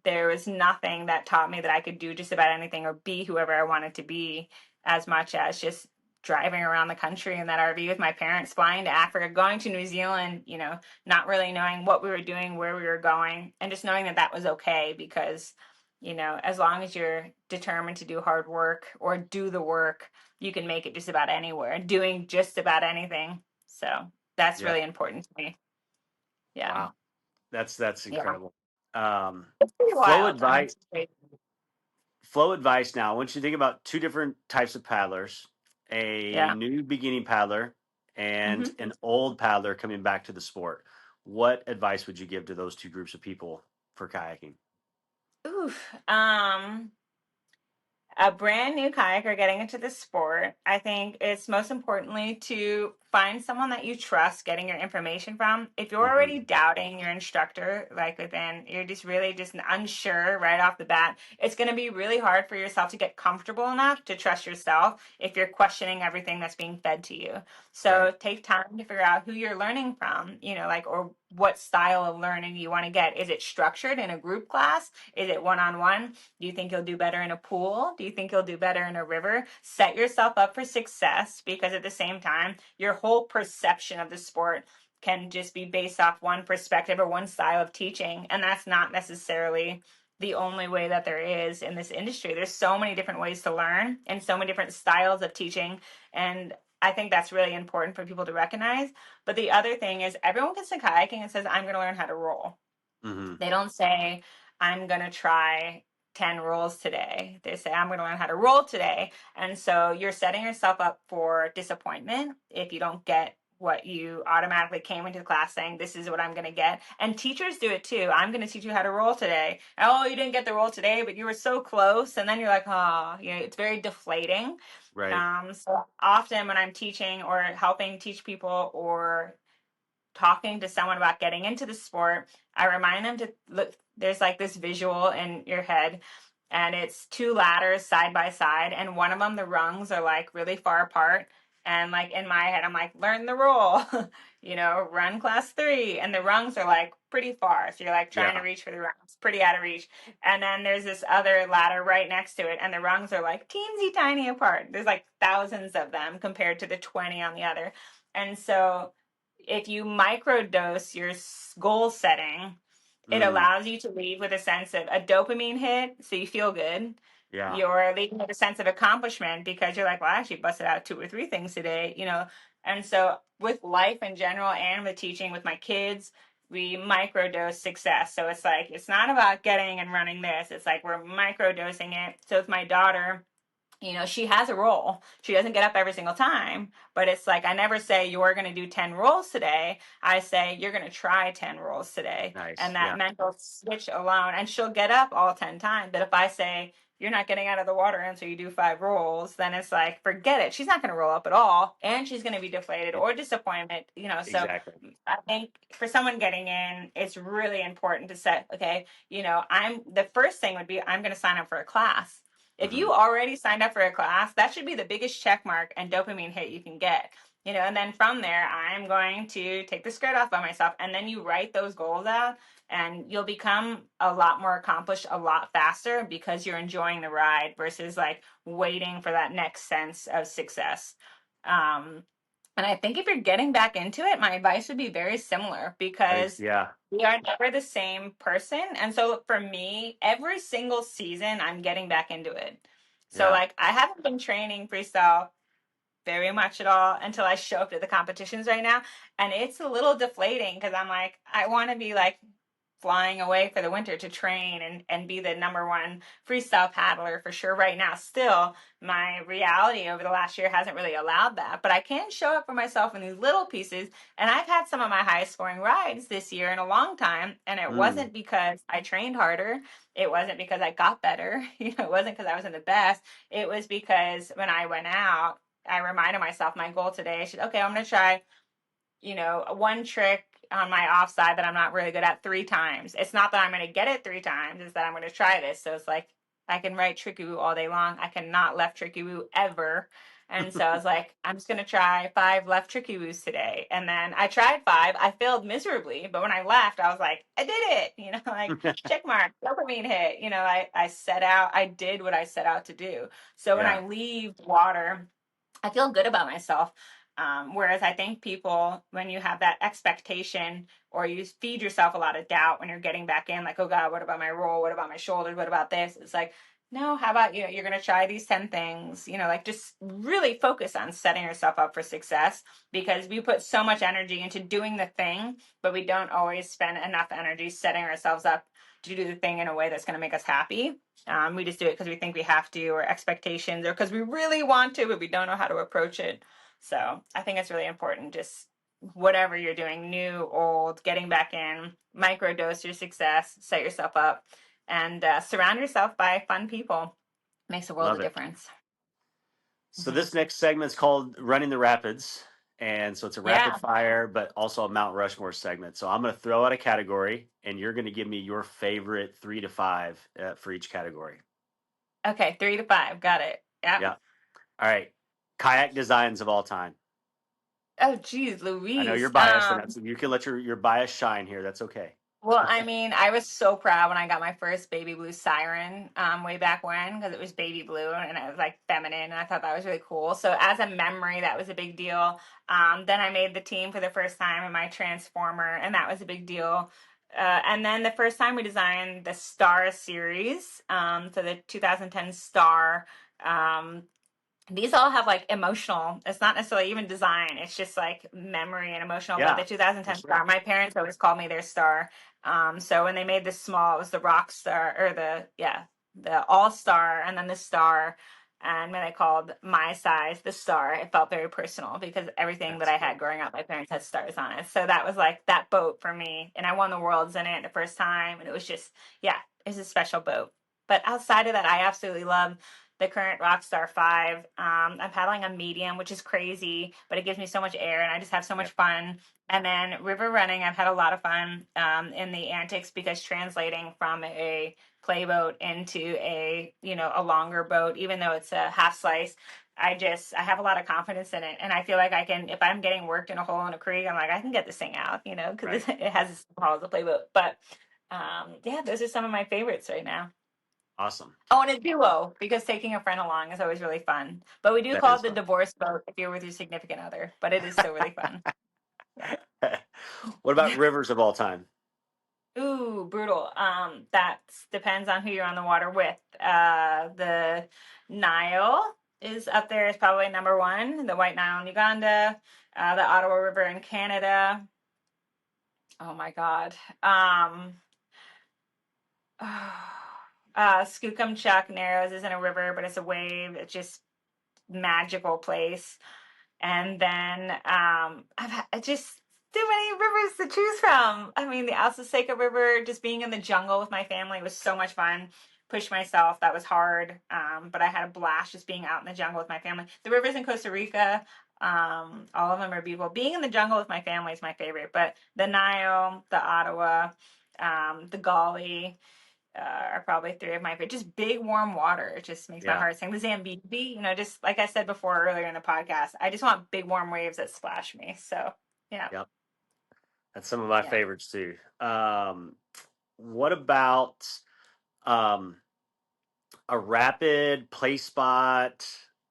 there was nothing that taught me that I could do just about anything or be whoever I wanted to be as much as just driving around the country in that RV with my parents, flying to Africa, going to New Zealand, not really knowing what we were doing, where we were going, and just knowing that that was okay because, as long as you're determined to do hard work or do the work, you can make it just about anywhere, doing just about anything. So that's Yeah. really important to me. Yeah. Wow. That's Yeah. incredible. It's pretty Flow wild. advice. Great. Flow advice. Now, I want you to think about two different types of paddlers: a Yeah. new beginning paddler and Hmm. an old paddler coming back to the sport. What advice would you give to those two groups of people for kayaking? Oof. A brand new kayaker getting into the sport, I think it's most importantly to find someone that you trust getting your information from. If you're already Hmm. doubting your instructor, like within, you're just really just unsure right off the bat, it's going to be really hard for yourself to get comfortable enough to trust yourself if you're questioning everything that's being fed to you. Right. So take time to figure out who you're learning from, like, or what style of learning you want to get. Is it structured in a group class? Is it one-on-one? Do you think you'll do better in a pool? Do you think you'll do better in a river? Set yourself up for success, because at the same time, your whole perception of the sport can just be based off one perspective or one style of teaching. And that's not necessarily the only way that there is in this industry. There's so many different ways to learn and so many different styles of teaching. And I think that's really important for people to recognize. But the other thing is, everyone gets to kayaking and says, I'm going to learn how to roll. Mm-hmm. They don't say, I'm going to try 10 rolls today. They say, I'm going to learn how to roll today. And so you're setting yourself up for disappointment if you don't get what you automatically came into the class saying, this is what I'm going to get. And teachers do it too. I'm going to teach you how to roll today. Oh, you didn't get the roll today, but you were so close. And then you're like, oh, it's very deflating. Right. So often when I'm teaching or helping teach people or talking to someone about getting into the sport, I remind them to look, there's like this visual in your head, and it's two ladders side by side, and one of them, the rungs are like really far apart. And like in my head, I'm like, learn the roll, run class 3. And the rungs are like pretty far. So you're like trying to Yeah. reach for the rungs, pretty out of reach. And then there's this other ladder right next to it, and the rungs are like teensy tiny apart. There's like thousands of them compared to the 20 on the other. And so if you microdose your goal setting, it Mm. allows you to leave with a sense of a dopamine hit, so you feel good. Yeah. You're leaving with a sense of accomplishment because you're like, well, I actually busted out 2 or 3 things today. And so with life in general and with teaching with my kids, we microdose success. So it's like, it's not about getting and running this. It's like we're microdosing it. So with my daughter, she has a role. She doesn't get up every single time, but it's like, I never say you're going to do 10 rolls today. I say you're going to try 10 rolls today. Nice. And that Yeah. mental switch alone, and she'll get up all 10 times. But if I say, you're not getting out of the water until you do 5 rolls, then it's like, forget it. She's not going to roll up at all. And she's going to be deflated or disappointed. So Exactly. I think for someone getting in, it's really important to set, okay, the first thing would be, I'm going to sign up for a class. If Mm-hmm. you already signed up for a class, that should be the biggest check mark and dopamine hit you can get. And then from there, I'm going to take the skirt off by myself. And then you write those goals out, and you'll become a lot more accomplished a lot faster because you're enjoying the ride versus like waiting for that next sense of success. And I think if you're getting back into it, my advice would be very similar, because Yeah. we are never the same person. And so for me, every single season, I'm getting back into it. So Yeah. like, I haven't been training freestyle very much at all until I show up to the competitions right now. And it's a little deflating because I'm like, I want to be like flying away for the winter to train and be the number one freestyle paddler for sure right now. Still, my reality over the last year hasn't really allowed that, but I can show up for myself in these little pieces. And I've had some of my highest scoring rides this year in a long time. And it Mm. wasn't because I trained harder. It wasn't because I got better. It wasn't because I wasn't the best. It was because when I went out, I reminded myself my goal today. I should, okay, I'm going to try one trick on my offside that I'm not really good at 3 times. It's not that I'm going to get it 3 times, it's that I'm going to try this. So it's like, I can right tricky woo all day long. I cannot left tricky woo ever. And so I was like, I'm just going to try 5 left tricky woos today. And then I tried 5. I failed miserably. But when I left, I was like, I did it. Like check mark, dopamine hit. I set out, I did what I set out to do. So when Yeah. I leave water, I feel good about myself. Whereas I think people, when you have that expectation or you feed yourself a lot of doubt when you're getting back in, like, oh God, what about my roll? What about my shoulders? What about this? It's like, no, how about you're going to try these 10 things, like just really focus on setting yourself up for success, because we put so much energy into doing the thing, but we don't always spend enough energy setting ourselves up to do the thing in a way that's going to make us happy. We just do it because we think we have to, or expectations, or because we really want to, but we don't know how to approach it. So I think it's really important, just whatever you're doing, new, old, getting back in, microdose your success, set yourself up, and surround yourself by fun people. Makes a world Love of it. difference. So Hmm. this next segment is called Running the Rapids. And so it's a rapid Yeah. fire, but also a Mount Rushmore segment. So I'm going to throw out a category, and you're going to give me your favorite 3 to 5 for each category. Okay, 3 to 5. Got it. Yep. Yeah. All right. Kayak designs of all time. Oh, geez, I know you're Louise. biased, and that's, you can let your bias shine here. That's okay. Well, I mean, I was so proud when I got my first baby blue siren way back when because it was baby blue and it was like feminine and I thought that was really cool. So as a memory, that was a big deal. Then I made the team for the first time in my transformer and that was a big deal. And then the first time we designed the Star series, so the 2010 Star. Um, these all have like emotional, it's not necessarily even design, it's just like memory and emotional. But the Yeah, for 2010 sure. Star, my parents always called me their star. So when they made this small, it was the rock star or the all star and then the star. And when they called my size the star, it felt very personal because everything that That's I cool. had growing up, my parents had stars on it. So that was like that boat for me. And I won the worlds in it the first time. And it was just, yeah, it's a special boat. But outside of that, I absolutely love the current Rockstar 5. I'm paddling a medium, which is crazy, but it gives me so much air and I just have so much Yep. fun. And then river running, I've had a lot of fun in the antics because translating from a playboat into a longer boat, even though it's a half slice, I have a lot of confidence in it. And I feel like I can, if I'm getting worked in a hole in a creek, I'm like, I can get this thing out, because Right. it has the same hull as a playboat. But yeah, those are some of my favorites right now. Awesome. Oh, and a duo because taking a friend along is always really fun. But we do That call is it the fun. divorce boat if you're with your significant other. But it is still really fun. What about rivers of all time? Ooh, brutal. That depends on who you're on the water with. The Nile is up there is probably number one. The White Nile in Uganda, the Ottawa River in Canada. Oh my God. Skookumchuck Narrows isn't a river, but it's a wave. It's just magical place. And then I've just too many rivers to choose from. I mean, the Alsaceca River, just being in the jungle with my family was so much fun. Pushed myself, that was hard, but I had a blast just being out in the jungle with my family. The rivers in Costa Rica, all of them are beautiful. Being in the jungle with my family is my favorite, but the Nile, the Ottawa, the Gauley, are probably three of my favorite. Just big warm water. It just makes my Yeah. heart sing. The Zambezi, just like I said before earlier in the podcast, I just want big warm waves that splash me. So yeah, Yep. That's some of my yeah. favorites too. What about um, a rapid play spot,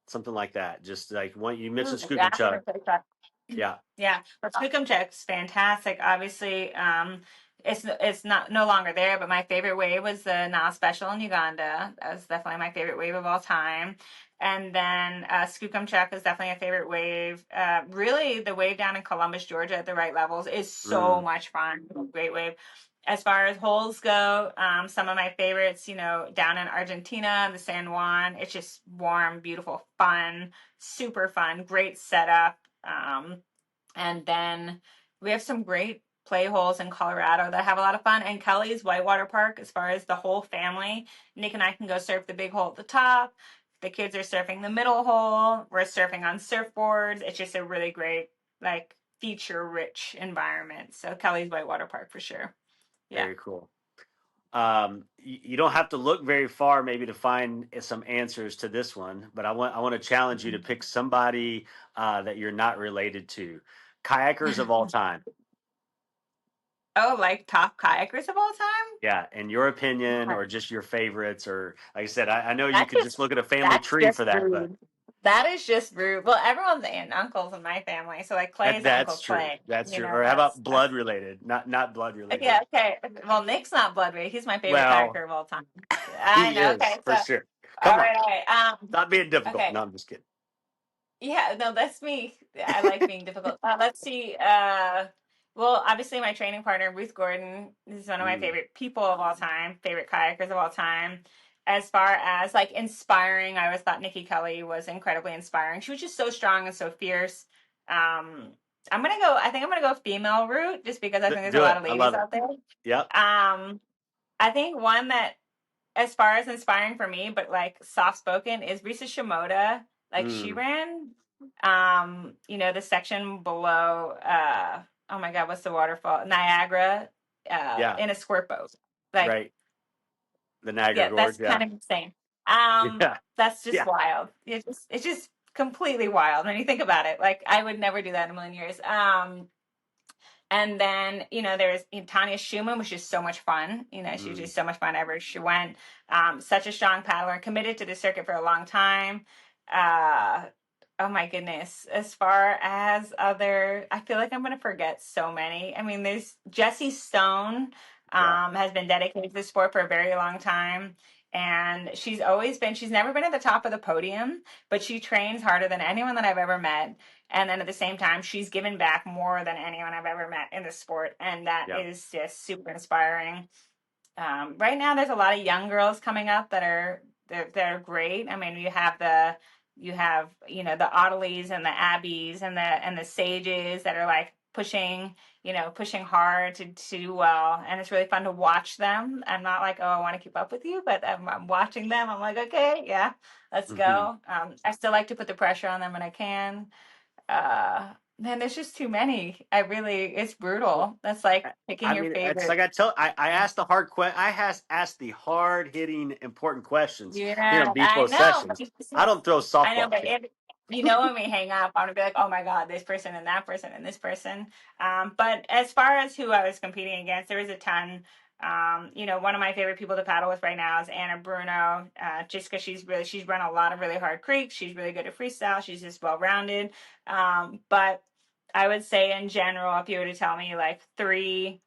something like that? Just like one you Ooh, mentioned, Skookum rapid Chuck. or quick shot. Yeah. Yeah, but Skookum Check's fantastic. Obviously, it's not no longer there, but my favorite wave was the Nile Special in Uganda. That was definitely my favorite wave of all time. And then Skookum Check is definitely a favorite wave. Really, the wave down in Columbus, Georgia, at the right levels is so Mm, much fun. Great wave. As far as holes go, some of my favorites, down in Argentina, the San Juan. It's just warm, beautiful, fun, super fun, great setup. And then we have some great play holes in Colorado that have a lot of fun. And Kelly's Whitewater Park, as far as the whole family, Nick and I can go surf the big hole at the top. The kids are surfing the middle hole. We're surfing on surfboards. It's just a really great, like, feature rich environment. So Kelly's Whitewater Park for sure. Yeah. very cool. You don't have to look very far maybe to find some answers to this one, but I want to challenge you to pick somebody that you're not related to. Kayakers of all time. Oh, like top kayakers of all time? Yeah, in your opinion, or just your favorites, or like I said, I know you That's could just just look at a family that's tree just for that, but rude. That is just rude. Well, everyone's aunt and uncles in my family, so like Clay's Uncle that's true. Clay. That's You true. know, Or how that's about that's blood related? Not blood yeah, related. okay. Well, Nick's not blood red. He's my favorite Well, kayaker of all time. I he know. is Okay, so for sure. all Come on, right, all right. stop being difficult. Okay. No, I'm just kidding. Yeah, no, that's me. I like being difficult. Let's see. Well, obviously, my training partner, Ruth Gordon, is one of my Mm, favorite people of all time, favorite kayakers of all time. As far as like inspiring, I always thought Nikki Kelly was incredibly inspiring. She was just so strong and so fierce. Um, I think I'm gonna go female route just because I think there's a do lot it. of I ladies love it. out there. Yep. I think one that as far as inspiring for me, but like soft spoken is Risa Shimoda. Like she Mm, ran the section below oh my god, what's the waterfall? Niagara yeah. in a squirt boat. Like, Right. The Niagara yeah, Gorge. that's Yeah. kind of insane. Yeah. That's just Yeah. wild. It's just completely wild when you think about it. Like I would never do that in a million years. And then, there's Tanya Schumann, which is so much fun. She's Mm, just so much fun ever. She went, such a strong paddler, committed to the circuit for a long time. Uh, oh my goodness. As far as I feel like I'm going to forget so many. I mean, there's Jessie Stone, yeah. has been dedicated to the sport for a very long time. And she's never been at the top of the podium, but she trains harder than anyone that I've ever met. And then at the same time, she's given back more than anyone I've ever met in the sport. And that Yeah. is just super inspiring. Right now, there's a lot of young girls coming up that are great. I mean, you have the Ottilie's and the Abbeys and the Sages that are like pushing hard to do well, and it's really fun to watch them. I'm not like, oh, I want to keep up with you, but I'm watching them. I'm like, okay, yeah, let's Hmm. go. I still like to put the pressure on them when I can. Man, there's just too many. It's Well, brutal. That's like picking I your mean, it's like favorite. I asked the I has asked the hard hitting important questions here Yeah, on B I Flow know. Sessions. I don't throw I know, softball but here. when we hang up, I'm gonna be like, oh my God, this person and that person and this person. But as far as who I was competing against, there was a ton. One of my favorite people to paddle with right now is Anna Bruno, just because she's run a lot of really hard creeks. She's really good at freestyle. She's just well rounded. But I would say in general, if you were to tell me like three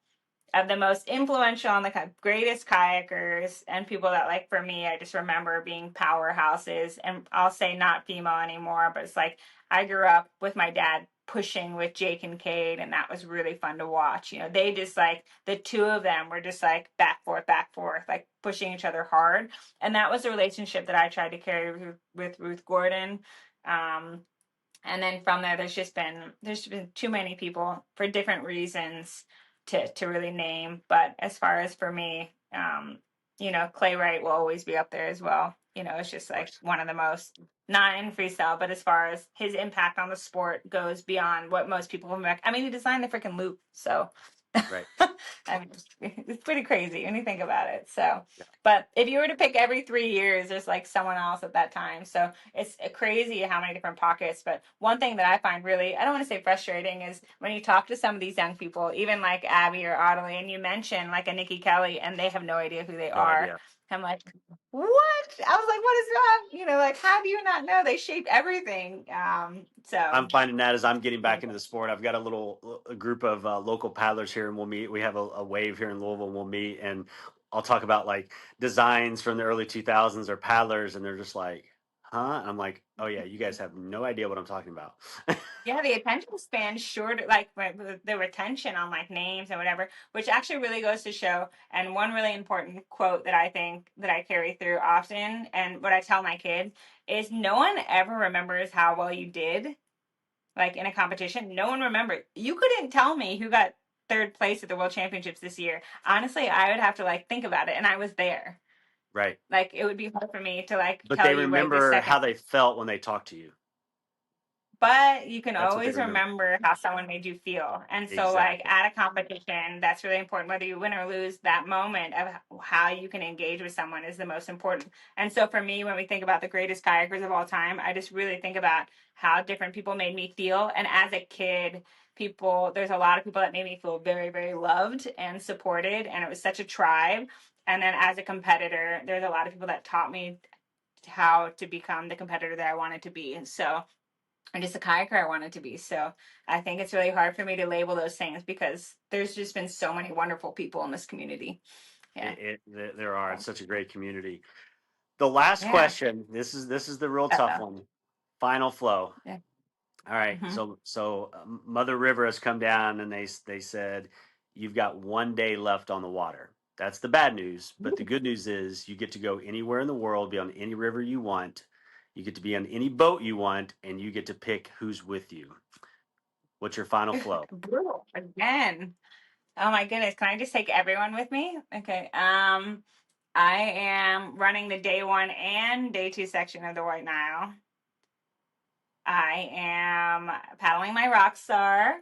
of the most influential and the greatest kayakers and people that, like, for me, I just remember being powerhouses. And I'll say not female anymore, but it's like I grew up with my dad pushing with Jake and Cade, and that was really fun to watch. They just like the two of them were just like back forth, like pushing each other hard. And that was the relationship that I tried to carry with Ruth Gordon. Um, and then from there, there's been too many people for different reasons to really name. But as far as for me, Clay Wright will always be up there as well. It's just Of like course. one of the most, not in freestyle, but as far as his impact on the sport goes beyond what most people will make. I mean, he designed the freaking loop, so Right. I mean, it's pretty crazy when you think about it. So, Yeah. but if you were to pick every 3 years, there's like someone else at that time. So it's crazy how many different pockets. But one thing that I find really, I don't want to say frustrating, is when you talk to some of these young people, even like Abby or Ottilie, and you mention like a Nikki Kelly, and they have no idea who they No are. idea. I'm like, what? I was like, what is wrong? Like, how do you not know? They shaped everything. So I'm finding that as I'm getting back into the sport, I've got a group of local paddlers here, and we'll meet. We have a wave here in Louisville, and we'll meet, and I'll talk about like designs from the early 2000s or paddlers, and they're just like, "Huh?" And I'm like, "Oh yeah, you guys have no idea what I'm talking about." yeah, the attention span short, like the retention on like names and whatever, which actually really goes to show. And one really important quote that I think that I carry through often, and what I tell my kids is, no one ever remembers how well you did, like in a competition. No one remembers. You couldn't tell me who got third place at the World Championships this year. Honestly, I would have to like think about it, and I was there. Right. Like it would be hard for me to like But tell they you right this remember second. how they felt when they talked to you. But you can That's what they always remember. remember how someone made you feel. And so, like, Exactly. at a competition, that's really important. Whether you win or lose, that moment of how you can engage with someone is the most important. And so, for me, when we think about the greatest kayakers of all time, I just really think about how different people made me feel. And as a kid, there's a lot of people that made me feel very, very loved and supported. And it was such a tribe. And then as a competitor, there's a lot of people that taught me how to become the competitor that I wanted to be. And so, or just a kayaker I wanted to be. So I think it's really hard for me to label those things because there's just been so many wonderful people in this community. Yeah. There are. It's such a great community. The last Yeah. question. This is the real tough Uh-oh. one. Final flow. Yeah. All right. Hmm. So Mother River has come down, and they said you've got 1 day left on the water. That's the bad news, but the good news is you get to go anywhere in the world, be on any river you want. You get to be on any boat you want, and you get to pick who's with you. What's your final flow? Brutal again. Oh my goodness. Can I just take everyone with me? Okay. I am running the day one and day two section of the White Nile. I am paddling my Rockstar.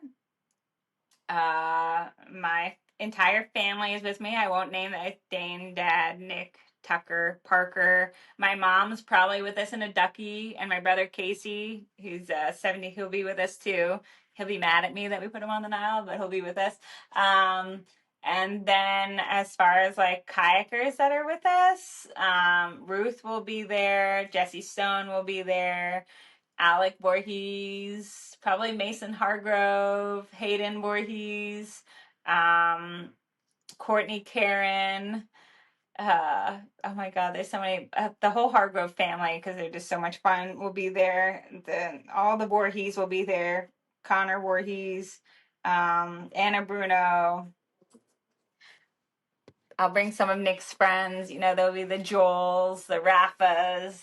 My entire family is with me. I won't name the Dane, Dad, Nick, Tucker, Parker. My mom's probably with us in a ducky, and my brother Casey, who's 70, he'll be with us too. He'll be mad at me that we put him on the Nile, but he'll be with us. And then as far as like kayakers that are with us, Ruth will be there, Jesse Stone will be there, Alec Voorhees, probably Mason Hargrove, Hayden Voorhees, um, Courtney Karen. Oh my God, there's so many. The whole Hargrove family, because they're just so much fun, will be there. All the Voorhees will be there. Connor Voorhees, Anna Bruno. I'll bring some of Nick's friends. You know, there'll be the Joels, the Raffas.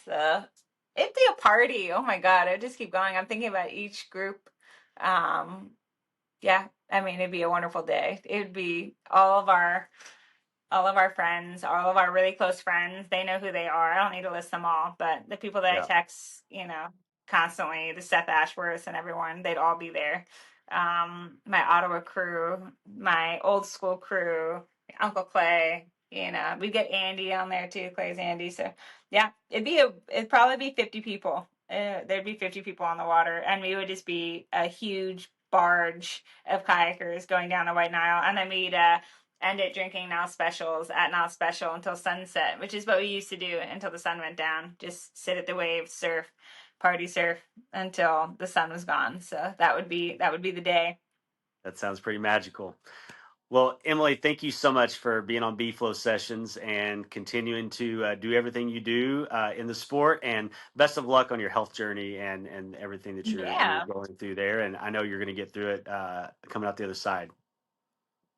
It'd be a party. Oh my God, it just keep going. I'm thinking about each group. Yeah, I mean, it'd be a wonderful day. It would be all of our friends, all of our really close friends. They know who they are. I don't need to list them all, but the people that I Yeah. text, you know, constantly, the Seth Ashworths and everyone, they'd all be there. My Ottawa crew, my old school crew, Uncle Clay, you know, we get Andy on there too. Clay's Andy. So yeah, it'd probably be 50 people. There'd be 50 people on the water, and we would just be a huge barge of kayakers going down the White Nile, and then we'd end it drinking Nile specials at Nile Special until sunset, which is what we used to do until the sun went down. Just sit at the waves, surf, party surf until the sun was gone. So that would be the day. That sounds pretty magical. Well, Emily, thank you so much for being on B-Flow Sessions and continuing to do everything you do in the sport. And best of luck on your health journey and everything that you're Yeah. going through there. And I know you're going to get through it coming out the other side.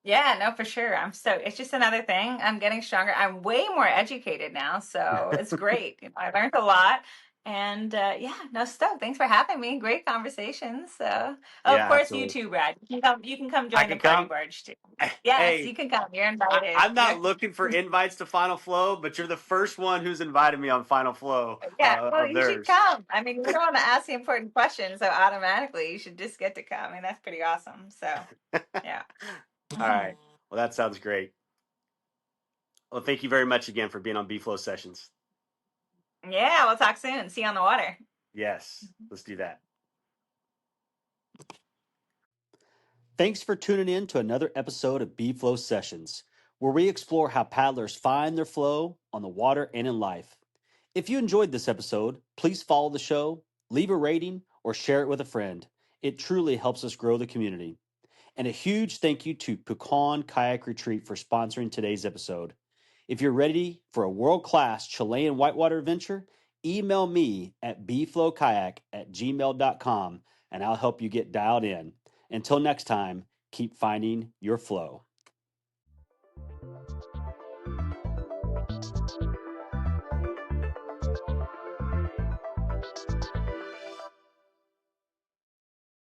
Yeah, no, for sure. It's just another thing. I'm getting stronger. I'm way more educated now, so it's great. You know, I learned a lot. And yeah, no stuff. Thanks for having me. Great conversation. So, oh, of Yeah, course, you absolutely. too, Brad. You can come I join the can party come. barge too. Yes, Hey, you can come. You're invited. I'm not looking for invites to Final Flow, but you're the first one who's invited me on Final Flow Yeah, well, of you should theirs. come. I mean, you don't want to ask the important questions, so automatically you should just get to come. I mean, that's pretty awesome. So, yeah. All right. Well, that sounds great. Well, thank you very much again for being on B-Flow Sessions. Yeah, we'll talk soon. See you on the water. Yes, let's do that. Thanks for tuning in to another episode of B-Flow Sessions, where we explore how paddlers find their flow on the water and in life. If you enjoyed this episode, please follow the show, leave a rating, or share it with a friend. It truly helps us grow the community. And a huge thank you to Pucón Kayak Retreat for sponsoring today's episode. If you're ready for a world-class Chilean whitewater adventure, email me at bflowkayak@gmail.com and I'll help you get dialed in. Until next time, keep finding your flow.